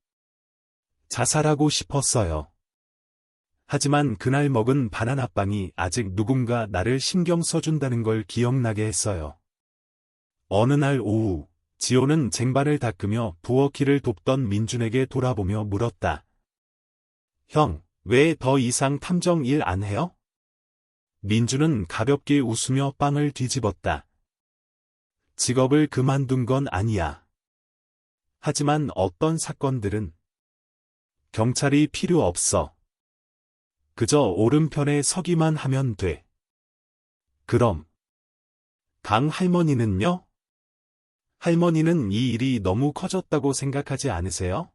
자살하고 싶었어요. 하지만 그날 먹은 바나나빵이 아직 누군가 나를 신경 써준다는 걸 기억나게 했어요. 어느 날 오후, 지호는 쟁반을 닦으며 부엌일을 돕던 민준에게 돌아보며 물었다. 형, 왜 더 이상 탐정 일 안 해요? 민준은 가볍게 웃으며 빵을 뒤집었다. 직업을 그만둔 건 아니야. 하지만 어떤 사건들은 경찰이 필요 없어. 그저 오른편에 서기만 하면 돼. 그럼 강 할머니는요? 할머니는 이 일이 너무 커졌다고 생각하지 않으세요?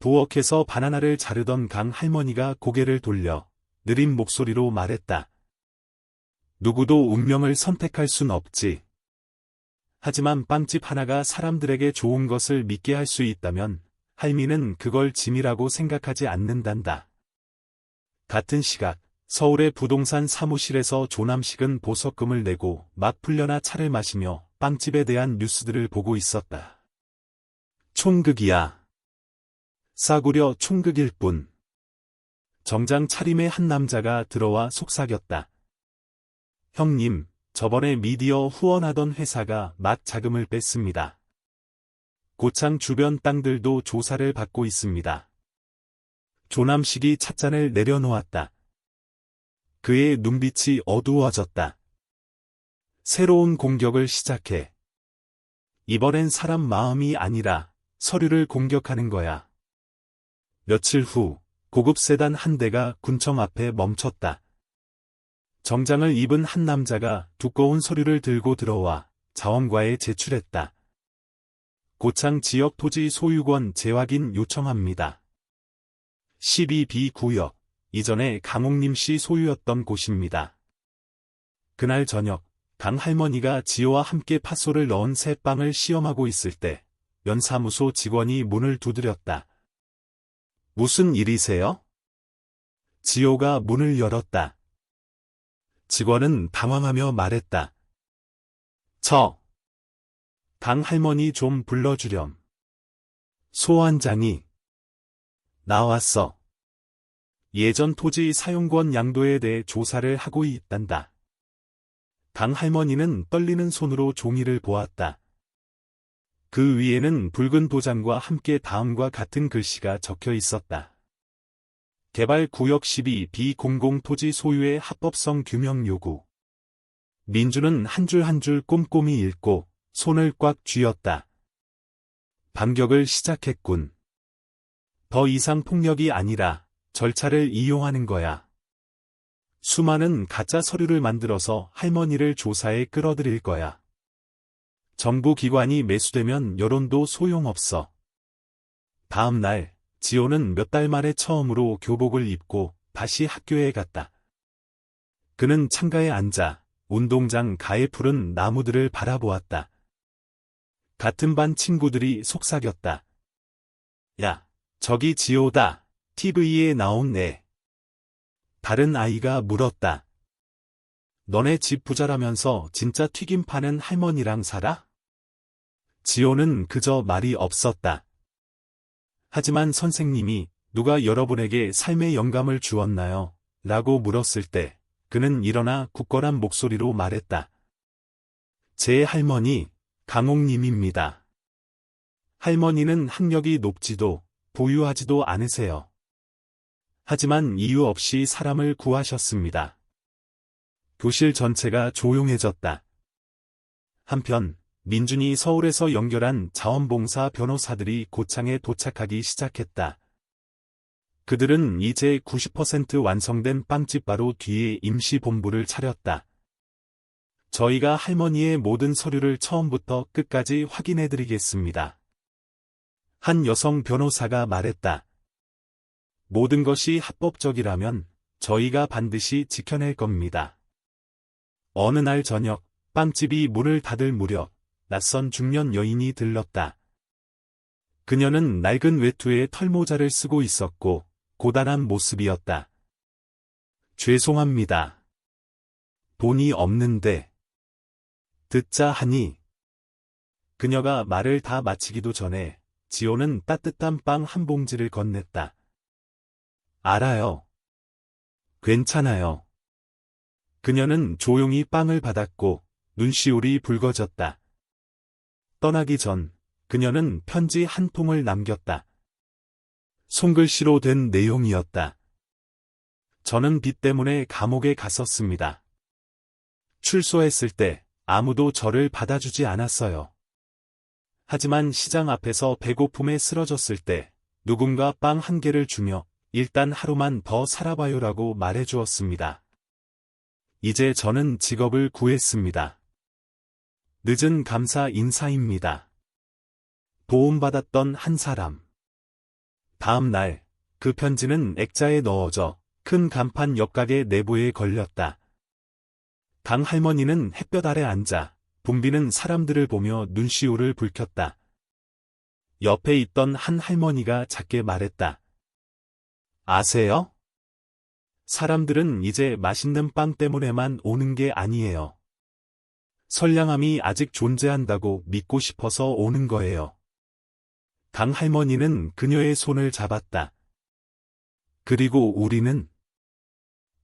부엌에서 바나나를 자르던 강 할머니가 고개를 돌려 느린 목소리로 말했다. 누구도 운명을 선택할 순 없지. 하지만 빵집 하나가 사람들에게 좋은 것을 믿게 할 수 있다면 할미는 그걸 짐이라고 생각하지 않는단다. 같은 시각 서울의 부동산 사무실에서 조남식은 보석금을 내고 막 풀려나 차를 마시며 빵집에 대한 뉴스들을 보고 있었다. 총극이야. 싸구려 총극일 뿐. 정장 차림의 한 남자가 들어와 속삭였다. 형님, 저번에 미디어 후원하던 회사가 막 자금을 뺐습니다. 고창 주변 땅들도 조사를 받고 있습니다. 조남식이 찻잔을 내려놓았다. 그의 눈빛이 어두워졌다. 새로운 공격을 시작해. 이번엔 사람 마음이 아니라 서류를 공격하는 거야. 며칠 후 고급 세단 한 대가 군청 앞에 멈췄다. 정장을 입은 한 남자가 두꺼운 서류를 들고 들어와 자원과에 제출했다. 고창 지역 토지 소유권 재확인 요청합니다. 12B 구역, 이전에 강옥림 씨 소유였던 곳입니다. 그날 저녁, 강 할머니가 지호와 함께 팥소를 넣은 새 빵을 시험하고 있을 때 면사무소 직원이 문을 두드렸다. 무슨 일이세요? 지호가 문을 열었다. 직원은 당황하며 말했다. 강 할머니 좀 불러주렴. 소환장이 나왔어. 예전 토지 사용권 양도에 대해 조사를 하고 있단다. 강 할머니는 떨리는 손으로 종이를 보았다. 그 위에는 붉은 도장과 함께 다음과 같은 글씨가 적혀 있었다. 개발구역 12 비공공 토지 소유의 합법성 규명 요구. 민주는 한 줄 한 줄 꼼꼼히 읽고 손을 꽉 쥐었다. 반격을 시작했군. 더 이상 폭력이 아니라 절차를 이용하는 거야. 수많은 가짜 서류를 만들어서 할머니를 조사에 끌어들일 거야. 정부 기관이 매수되면 여론도 소용없어. 다음 날, 지호는 몇 달 만에 처음으로 교복을 입고 다시 학교에 갔다. 그는 창가에 앉아 운동장 가에 푸른 나무들을 바라보았다. 같은 반 친구들이 속삭였다. 야, 저기 지호다. TV에 나온 애. 다른 아이가 물었다. 너네 집 부자라면서 진짜 튀김 파는 할머니랑 살아? 지호는 그저 말이 없었다. 하지만 선생님이 누가 여러분에게 삶의 영감을 주었나요? 라고 물었을 때 그는 일어나 굳건한 목소리로 말했다. 제 할머니, 강옥님입니다. 할머니는 학력이 높지도 부유하지도 않으세요. 하지만 이유 없이 사람을 구하셨습니다. 교실 전체가 조용해졌다. 한편 민준이 서울에서 연결한 자원봉사 변호사들이 고창에 도착하기 시작했다. 그들은 이제 90% 완성된 빵집 바로 뒤에 임시본부를 차렸다. 저희가 할머니의 모든 서류를 처음부터 끝까지 확인해드리겠습니다. 한 여성 변호사가 말했다. 모든 것이 합법적이라면 저희가 반드시 지켜낼 겁니다. 어느 날 저녁, 빵집이 문을 닫을 무렵 낯선 중년 여인이 들렀다. 그녀는 낡은 외투에 털모자를 쓰고 있었고 고단한 모습이었다. 죄송합니다. 돈이 없는데. 듣자 하니 그녀가 말을 다 마치기도 전에 지호는 따뜻한 빵 한 봉지를 건넸다. 알아요. 괜찮아요. 그녀는 조용히 빵을 받았고 눈시울이 붉어졌다. 떠나기 전 그녀는 편지 한 통을 남겼다. 손글씨로 된 내용이었다. 저는 빚 때문에 감옥에 갔었습니다. 출소했을 때 아무도 저를 받아주지 않았어요. 하지만 시장 앞에서 배고픔에 쓰러졌을 때 누군가 빵 한 개를 주며 일단 하루만 더 살아봐요라고 말해주었습니다. 이제 저는 직업을 구했습니다. 늦은 감사 인사입니다. 도움받았던 한 사람. 다음 날, 그 편지는 액자에 넣어져 큰 간판 옆가게 내부에 걸렸다. 강 할머니는 햇볕 아래 앉아 붐비는 사람들을 보며 눈시울을 붉혔다. 옆에 있던 한 할머니가 작게 말했다. 아세요? 사람들은 이제 맛있는 빵 때문에만 오는 게 아니에요. 선량함이 아직 존재한다고 믿고 싶어서 오는 거예요. 강 할머니는 그녀의 손을 잡았다. 그리고 우리는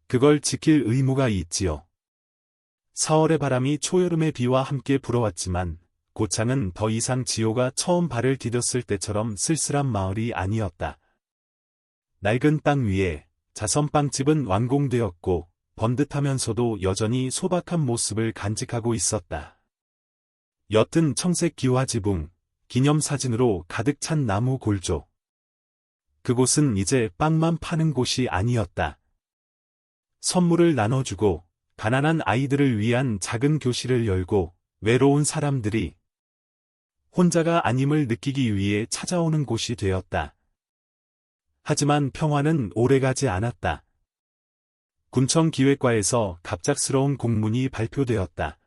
그걸 지킬 의무가 있지요. 4월의 바람이 초여름의 비와 함께 불어왔지만 고창은 더 이상 지호가 처음 발을 디뎠을 때처럼 쓸쓸한 마을이 아니었다. 낡은 땅 위에 자선빵집은 완공되었고 번듯하면서도 여전히 소박한 모습을 간직하고 있었다. 옅은 청색 기와지붕, 기념사진으로 가득 찬 나무 골조. 그곳은 이제 빵만 파는 곳이 아니었다. 선물을 나눠주고 가난한 아이들을 위한 작은 교실을 열고 외로운 사람들이 혼자가 아님을 느끼기 위해 찾아오는 곳이 되었다. 하지만 평화는 오래가지 않았다. 군청기획과에서 갑작스러운 공문이 발표되었다.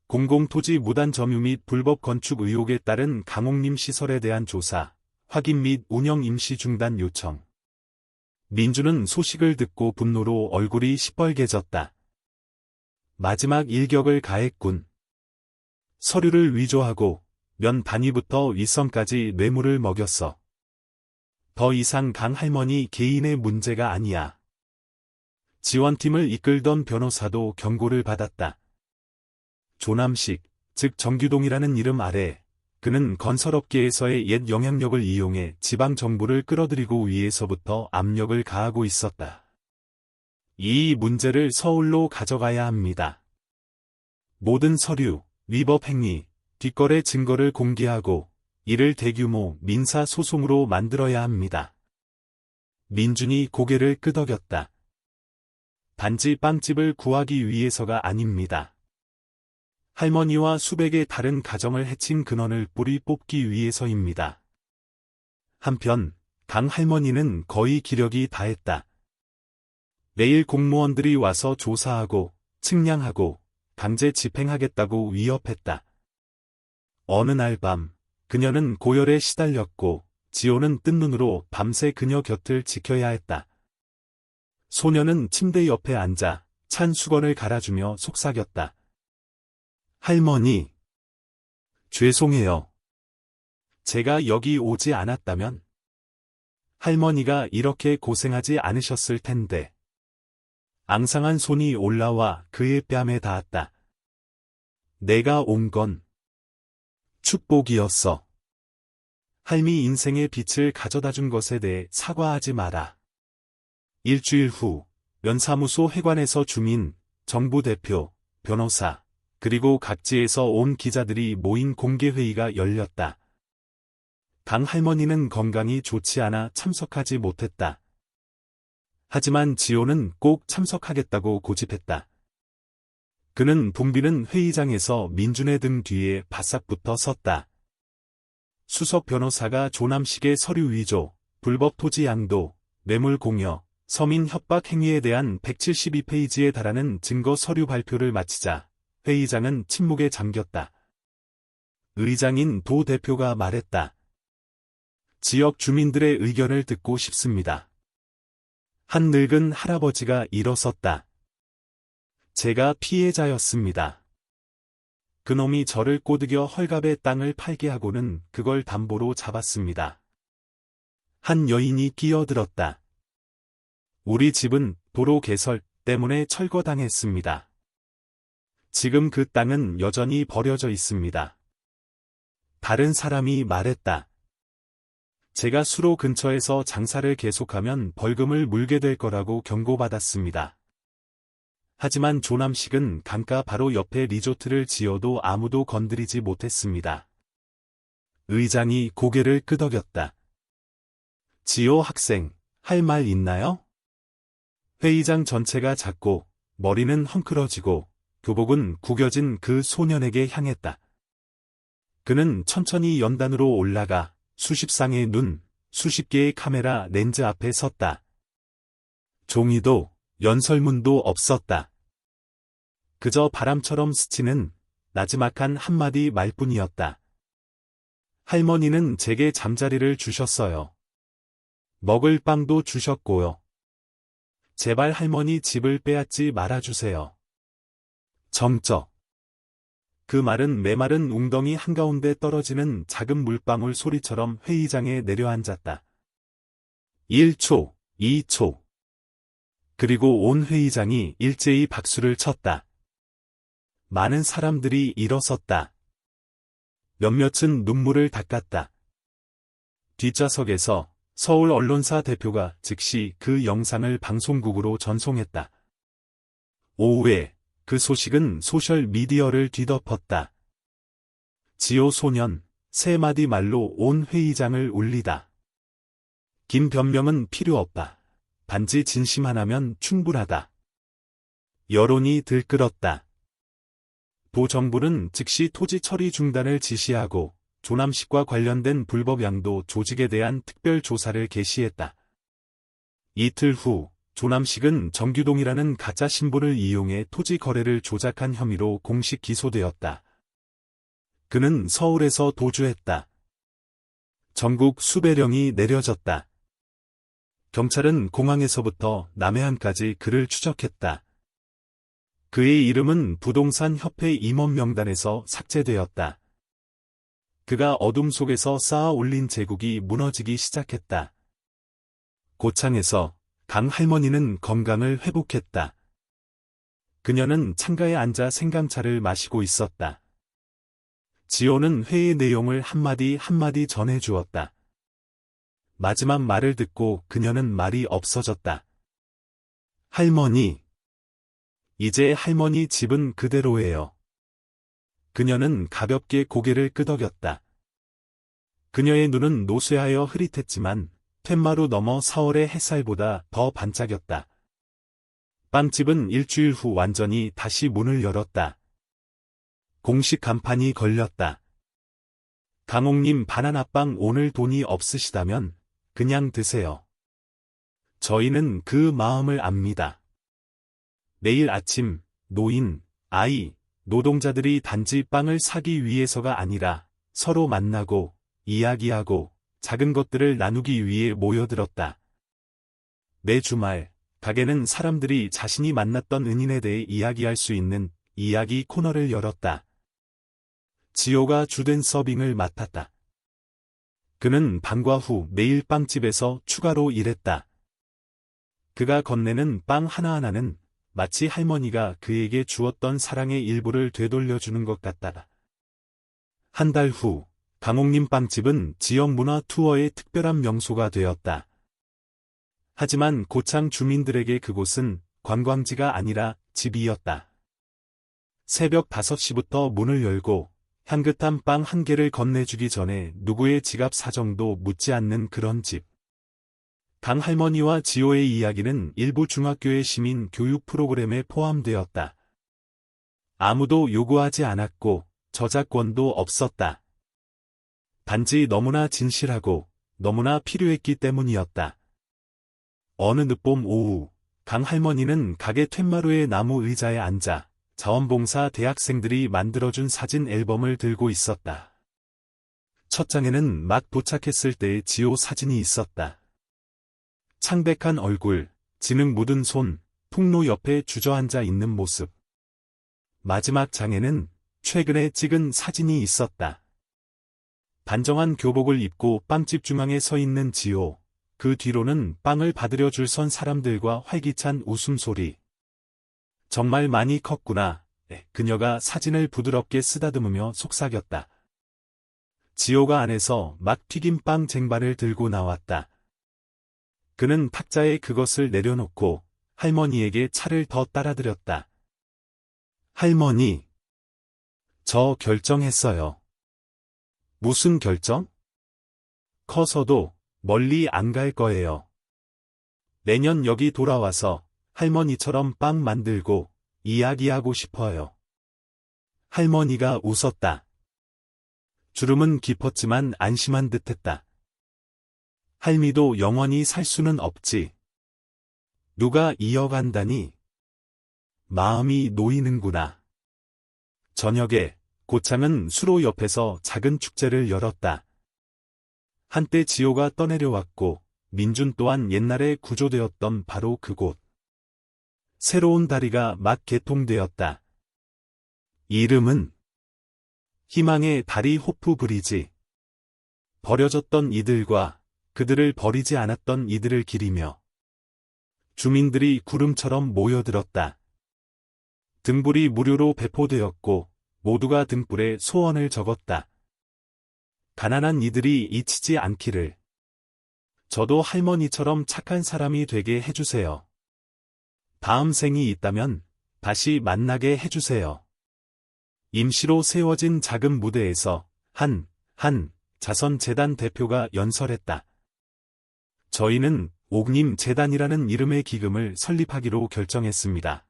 공공토지 무단 점유 및 불법 건축 의혹에 따른 강옥림 시설에 대한 조사, 확인 및 운영 임시 중단 요청. 민주는 소식을 듣고 분노로 얼굴이 시뻘개졌다. 마지막 일격을 가했군. 서류를 위조하고 면 단위부터 윗선까지 뇌물을 먹였어. 더 이상 강 할머니 개인의 문제가 아니야. 지원팀을 이끌던 변호사도 경고를 받았다. 조남식, 즉 정규동이라는 이름 아래 그는 건설업계에서의 옛 영향력을 이용해 지방정부를 끌어들이고 위에서부터 압력을 가하고 있었다. 이 문제를 서울로 가져가야 합니다. 모든 서류, 위법 행위, 뒷거래 증거를 공개하고 이를 대규모 민사소송으로 만들어야 합니다. 민준이 고개를 끄덕였다. 단지 빵집을 구하기 위해서가 아닙니다. 할머니와 수백의 다른 가정을 해친 근원을 뿌리 뽑기 위해서입니다. 한편 강 할머니는 거의 기력이 다했다. 내일 공무원들이 와서 조사하고 측량하고 강제 집행하겠다고 위협했다. 어느 날 밤 그녀는 고열에 시달렸고 지호는 뜬 눈으로 밤새 그녀 곁을 지켜야 했다. 소녀는 침대 옆에 앉아 찬 수건을 갈아주며 속삭였다. 할머니, 죄송해요. 제가 여기 오지 않았다면 할머니가 이렇게 고생하지 않으셨을 텐데. 앙상한 손이 올라와 그의 뺨에 닿았다. 내가 온 건 축복이었어. 할미 인생의 빛을 가져다 준 것에 대해 사과하지 마라. 일주일 후 면사무소 회관에서 주민, 정부 대표, 변호사, 그리고 각지에서 온 기자들이 모인 공개회의가 열렸다. 강 할머니는 건강이 좋지 않아 참석하지 못했다. 하지만 지호는 꼭 참석하겠다고 고집했다. 그는 붐비는 회의장에서 민준의 등 뒤에 바싹 붙어 섰다. 수석 변호사가 조남식의 서류 위조, 불법 토지 양도, 뇌물 공여, 서민 협박 행위에 대한 172페이지에 달하는 증거 서류 발표를 마치자 회의장은 침묵에 잠겼다. 의장인 도 대표가 말했다. 지역 주민들의 의견을 듣고 싶습니다. 한 늙은 할아버지가 일어섰다. 제가 피해자였습니다. 그놈이 저를 꼬드겨 헐갑에 땅을 팔게 하고는 그걸 담보로 잡았습니다. 한 여인이 끼어들었다. 우리 집은 도로 개설 때문에 철거당했습니다. 지금 그 땅은 여전히 버려져 있습니다. 다른 사람이 말했다. 제가 수로 근처에서 장사를 계속하면 벌금을 물게 될 거라고 경고받았습니다. 하지만 조남식은 강가 바로 옆에 리조트를 지어도 아무도 건드리지 못했습니다. 의장이 고개를 끄덕였다. 지호 학생, 할 말 있나요? 회의장 전체가 작고 머리는 헝클어지고 교복은 구겨진 그 소년에게 향했다. 그는 천천히 연단으로 올라가 수십 쌍의 눈, 수십 개의 카메라 렌즈 앞에 섰다. 종이도 연설문도 없었다. 그저 바람처럼 스치는 나지막한 한마디 말뿐이었다. 할머니는 제게 잠자리를 주셨어요. 먹을 빵도 주셨고요. 제발 할머니 집을 빼앗지 말아주세요. 정적. 그 말은 메마른 웅덩이 한가운데 떨어지는 작은 물방울 소리처럼 회의장에 내려앉았다. 1초, 2초. 그리고 온 회의장이 일제히 박수를 쳤다. 많은 사람들이 일어섰다. 몇몇은 눈물을 닦았다. 뒷좌석에서 서울 언론사 대표가 즉시 그 영상을 방송국으로 전송했다. 오후에 그 소식은 소셜미디어를 뒤덮었다. 지호 소년, 세 마디 말로 온 회의장을 울리다. 긴 변명은 필요 없다. 단지 진심 하나면 충분하다. 여론이 들끓었다. 도정부는 즉시 토지 처리 중단을 지시하고 조남식과 관련된 불법 양도 조직에 대한 특별 조사를 개시했다. 이틀 후 조남식은 정규동이라는 가짜 신분을 이용해 토지 거래를 조작한 혐의로 공식 기소되었다. 그는 서울에서 도주했다. 전국 수배령이 내려졌다. 경찰은 공항에서부터 남해안까지 그를 추적했다. 그의 이름은 부동산 협회 임원 명단에서 삭제되었다. 그가 어둠 속에서 쌓아 올린 제국이 무너지기 시작했다. 고창에서 강 할머니는 건강을 회복했다. 그녀는 창가에 앉아 생강차를 마시고 있었다. 지호는 회의 내용을 한마디 한마디 전해주었다. 마지막 말을 듣고 그녀는 말이 없어졌다. 할머니. 이제 할머니 집은 그대로예요. 그녀는 가볍게 고개를 끄덕였다. 그녀의 눈은 노쇠하여 흐릿했지만 툇마루 너머 4월의 햇살보다 더 반짝였다. 빵집은 일주일 후 완전히 다시 문을 열었다. 공식 간판이 걸렸다. 강옥님 바나나빵 오늘 돈이 없으시다면 그냥 드세요. 저희는 그 마음을 압니다. 내일 아침 노인, 아이, 노동자들이 단지 빵을 사기 위해서가 아니라 서로 만나고 이야기하고 작은 것들을 나누기 위해 모여들었다. 매 주말 가게는 사람들이 자신이 만났던 은인에 대해 이야기할 수 있는 이야기 코너를 열었다. 지호가 주된 서빙을 맡았다. 그는 방과 후 매일 빵집에서 추가로 일했다. 그가 건네는 빵 하나하나는 마치 할머니가 그에게 주었던 사랑의 일부를 되돌려주는 것 같다. 한 달 후, 강옥림 빵집은 지역 문화 투어의 특별한 명소가 되었다. 하지만 고창 주민들에게 그곳은 관광지가 아니라 집이었다. 새벽 5시부터 문을 열고 향긋한 빵 한 개를 건네주기 전에 누구의 지갑 사정도 묻지 않는 그런 집. 강 할머니와 지호의 이야기는 일부 중학교의 시민 교육 프로그램에 포함되었다. 아무도 요구하지 않았고 저작권도 없었다. 단지 너무나 진실하고 너무나 필요했기 때문이었다. 어느 늦봄 오후, 강 할머니는 가게 툇마루의 나무 의자에 앉아 자원봉사 대학생들이 만들어준 사진 앨범을 들고 있었다. 첫 장에는 막 도착했을 때의 지호 사진이 있었다. 창백한 얼굴, 진흙 묻은 손, 통로 옆에 주저앉아 있는 모습. 마지막 장에는 최근에 찍은 사진이 있었다. 단정한 교복을 입고 빵집 중앙에 서 있는 지호, 그 뒤로는 빵을 받으려 줄 선 사람들과 활기찬 웃음소리. 정말 많이 컸구나. 그녀가 사진을 부드럽게 쓰다듬으며 속삭였다. 지호가 안에서 막 튀긴 빵 쟁반을 들고 나왔다. 그는 탁자에 그것을 내려놓고 할머니에게 차를 더 따라드렸다. 할머니, 저 결정했어요. 무슨 결정? 커서도 멀리 안 갈 거예요. 내년 여기 돌아와서 할머니처럼 빵 만들고 이야기하고 싶어요. 할머니가 웃었다. 주름은 깊었지만 안심한 듯했다. 할미도 영원히 살 수는 없지. 누가 이어간다니. 마음이 놓이는구나. 저녁에 고창은 수로 옆에서 작은 축제를 열었다. 한때 지호가 떠내려왔고 민준 또한 옛날에 구조되었던 바로 그곳. 새로운 다리가 막 개통되었다. 이름은 희망의 다리 호프 브리지. 버려졌던 이들과 그들을 버리지 않았던 이들을 기리며 주민들이 구름처럼 모여들었다. 등불이 무료로 배포되었고 모두가 등불에 소원을 적었다. 가난한 이들이 잊히지 않기를. 저도 할머니처럼 착한 사람이 되게 해주세요. 다음 생이 있다면 다시 만나게 해주세요. 임시로 세워진 작은 무대에서 한 자선재단 대표가 연설했다. 저희는 옥님 재단이라는 이름의 기금을 설립하기로 결정했습니다.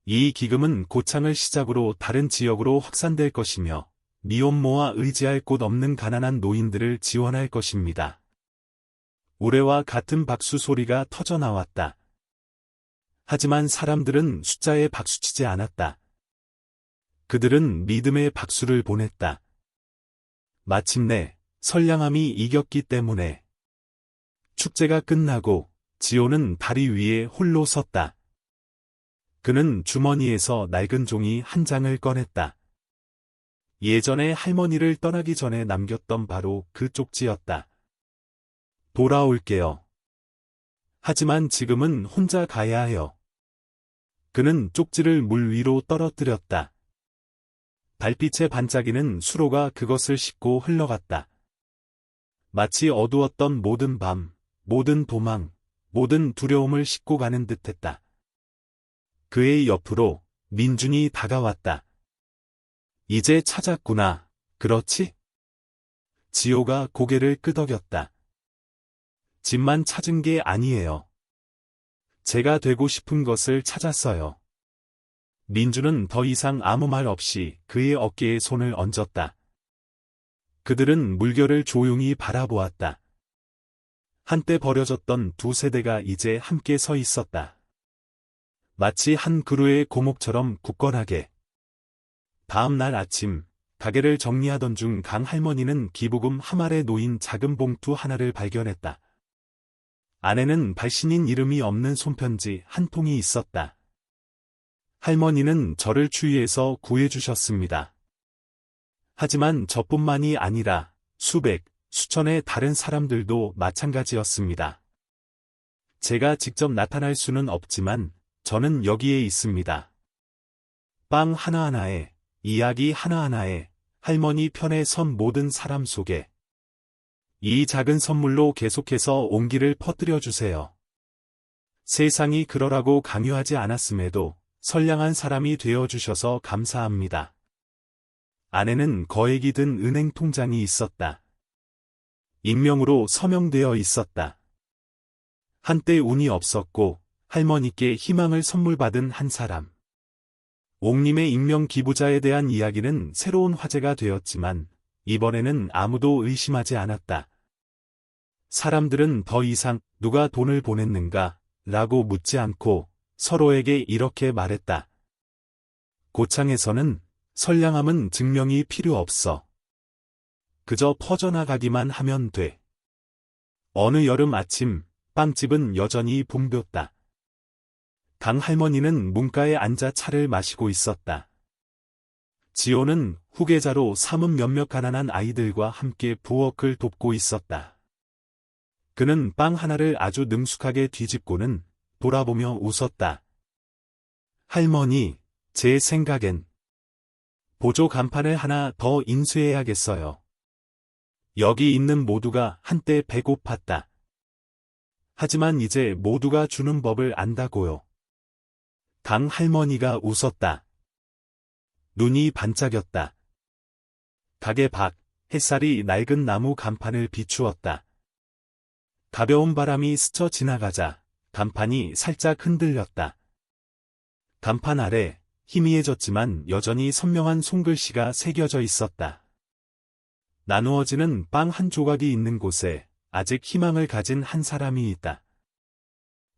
이 기금은 고창을 시작으로 다른 지역으로 확산될 것이며 미혼모와 의지할 곳 없는 가난한 노인들을 지원할 것입니다. 우레와 같은 박수 소리가 터져나왔다. 하지만 사람들은 숫자에 박수치지 않았다. 그들은 믿음의 박수를 보냈다. 마침내 선량함이 이겼기 때문에. 축제가 끝나고 지호는 다리 위에 홀로 섰다. 그는 주머니에서 낡은 종이 한 장을 꺼냈다. 예전에 할머니를 떠나기 전에 남겼던 바로 그 쪽지였다. 돌아올게요. 하지만 지금은 혼자 가야 해요. 그는 쪽지를 물 위로 떨어뜨렸다. 달빛에 반짝이는 수로가 그것을 싣고 흘러갔다. 마치 어두웠던 모든 밤, 모든 도망, 모든 두려움을 싣고 가는 듯했다. 그의 옆으로 민준이 다가왔다. 이제 찾았구나, 그렇지? 지호가 고개를 끄덕였다. 집만 찾은 게 아니에요. 제가 되고 싶은 것을 찾았어요. 민준은 더 이상 아무 말 없이 그의 어깨에 손을 얹었다. 그들은 물결을 조용히 바라보았다. 한때 버려졌던 두 세대가 이제 함께 서 있었다. 마치 한 그루의 고목처럼 굳건하게. 다음 날 아침, 가게를 정리하던 중 강 할머니는 기부금 한 알에 놓인 작은 봉투 하나를 발견했다. 안에는 발신인 이름이 없는 손편지 한 통이 있었다. 할머니는 저를 추위에서 구해주셨습니다. 하지만 저뿐만이 아니라 수백, 수천의 다른 사람들도 마찬가지였습니다. 제가 직접 나타날 수는 없지만 저는 여기에 있습니다. 빵 하나하나에, 이야기 하나하나에, 할머니 편에 선 모든 사람 속에 이 작은 선물로 계속해서 온기를 퍼뜨려 주세요. 세상이 그러라고 강요하지 않았음에도 선량한 사람이 되어주셔서 감사합니다. 안에는 거액이 든 은행 통장이 있었다. 익명으로 서명되어 있었다. 한때 운이 없었고 할머니께 희망을 선물 받은 한 사람. 옥님의 익명 기부자에 대한 이야기는 새로운 화제가 되었지만 이번에는 아무도 의심하지 않았다. 사람들은 더 이상 누가 돈을 보냈는가 라고 묻지 않고 서로에게 이렇게 말했다. 고창에서는 선량함은 증명이 필요 없어. 그저 퍼져나가기만 하면 돼. 어느 여름 아침, 빵집은 여전히 붐볐다. 강 할머니는 문가에 앉아 차를 마시고 있었다. 지호는 후계자로 삼은 몇몇 가난한 아이들과 함께 부엌을 돕고 있었다. 그는 빵 하나를 아주 능숙하게 뒤집고는 돌아보며 웃었다. 할머니, 제 생각엔 보조 간판을 하나 더 인수해야겠어요. 여기 있는 모두가 한때 배고팠다. 하지만 이제 모두가 주는 법을 안다고요. 강 할머니가 웃었다. 눈이 반짝였다. 가게 밖, 햇살이 낡은 나무 간판을 비추었다. 가벼운 바람이 스쳐 지나가자 간판이 살짝 흔들렸다. 간판 아래 희미해졌지만 여전히 선명한 손글씨가 새겨져 있었다. 나누어지는 빵 한 조각이 있는 곳에 아직 희망을 가진 한 사람이 있다.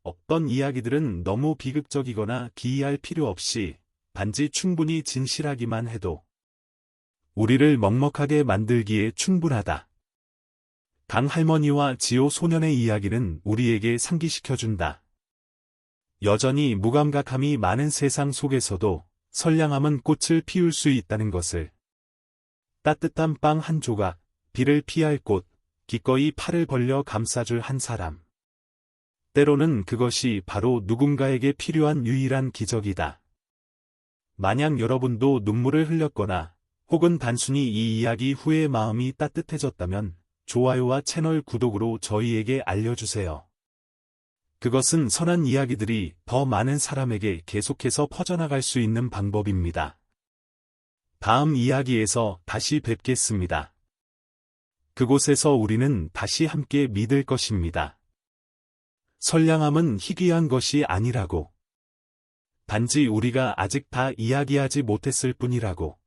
어떤 이야기들은 너무 비극적이거나 기이할 필요 없이 단지 충분히 진실하기만 해도 우리를 먹먹하게 만들기에 충분하다. 강 할머니와 지호 소년의 이야기는 우리에게 상기시켜준다. 여전히 무감각함이 많은 세상 속에서도 선량함은 꽃을 피울 수 있다는 것을. 따뜻한 빵 한 조각, 비를 피할 꽃, 기꺼이 팔을 벌려 감싸줄 한 사람. 때로는 그것이 바로 누군가에게 필요한 유일한 기적이다. 만약 여러분도 눈물을 흘렸거나 혹은 단순히 이 이야기 후에 마음이 따뜻해졌다면 좋아요와 채널 구독으로 저희에게 알려주세요. 그것은 선한 이야기들이 더 많은 사람에게 계속해서 퍼져나갈 수 있는 방법입니다. 다음 이야기에서 다시 뵙겠습니다. 그곳에서 우리는 다시 함께 믿을 것입니다. 선량함은 희귀한 것이 아니라고. 단지 우리가 아직 다 이야기하지 못했을 뿐이라고.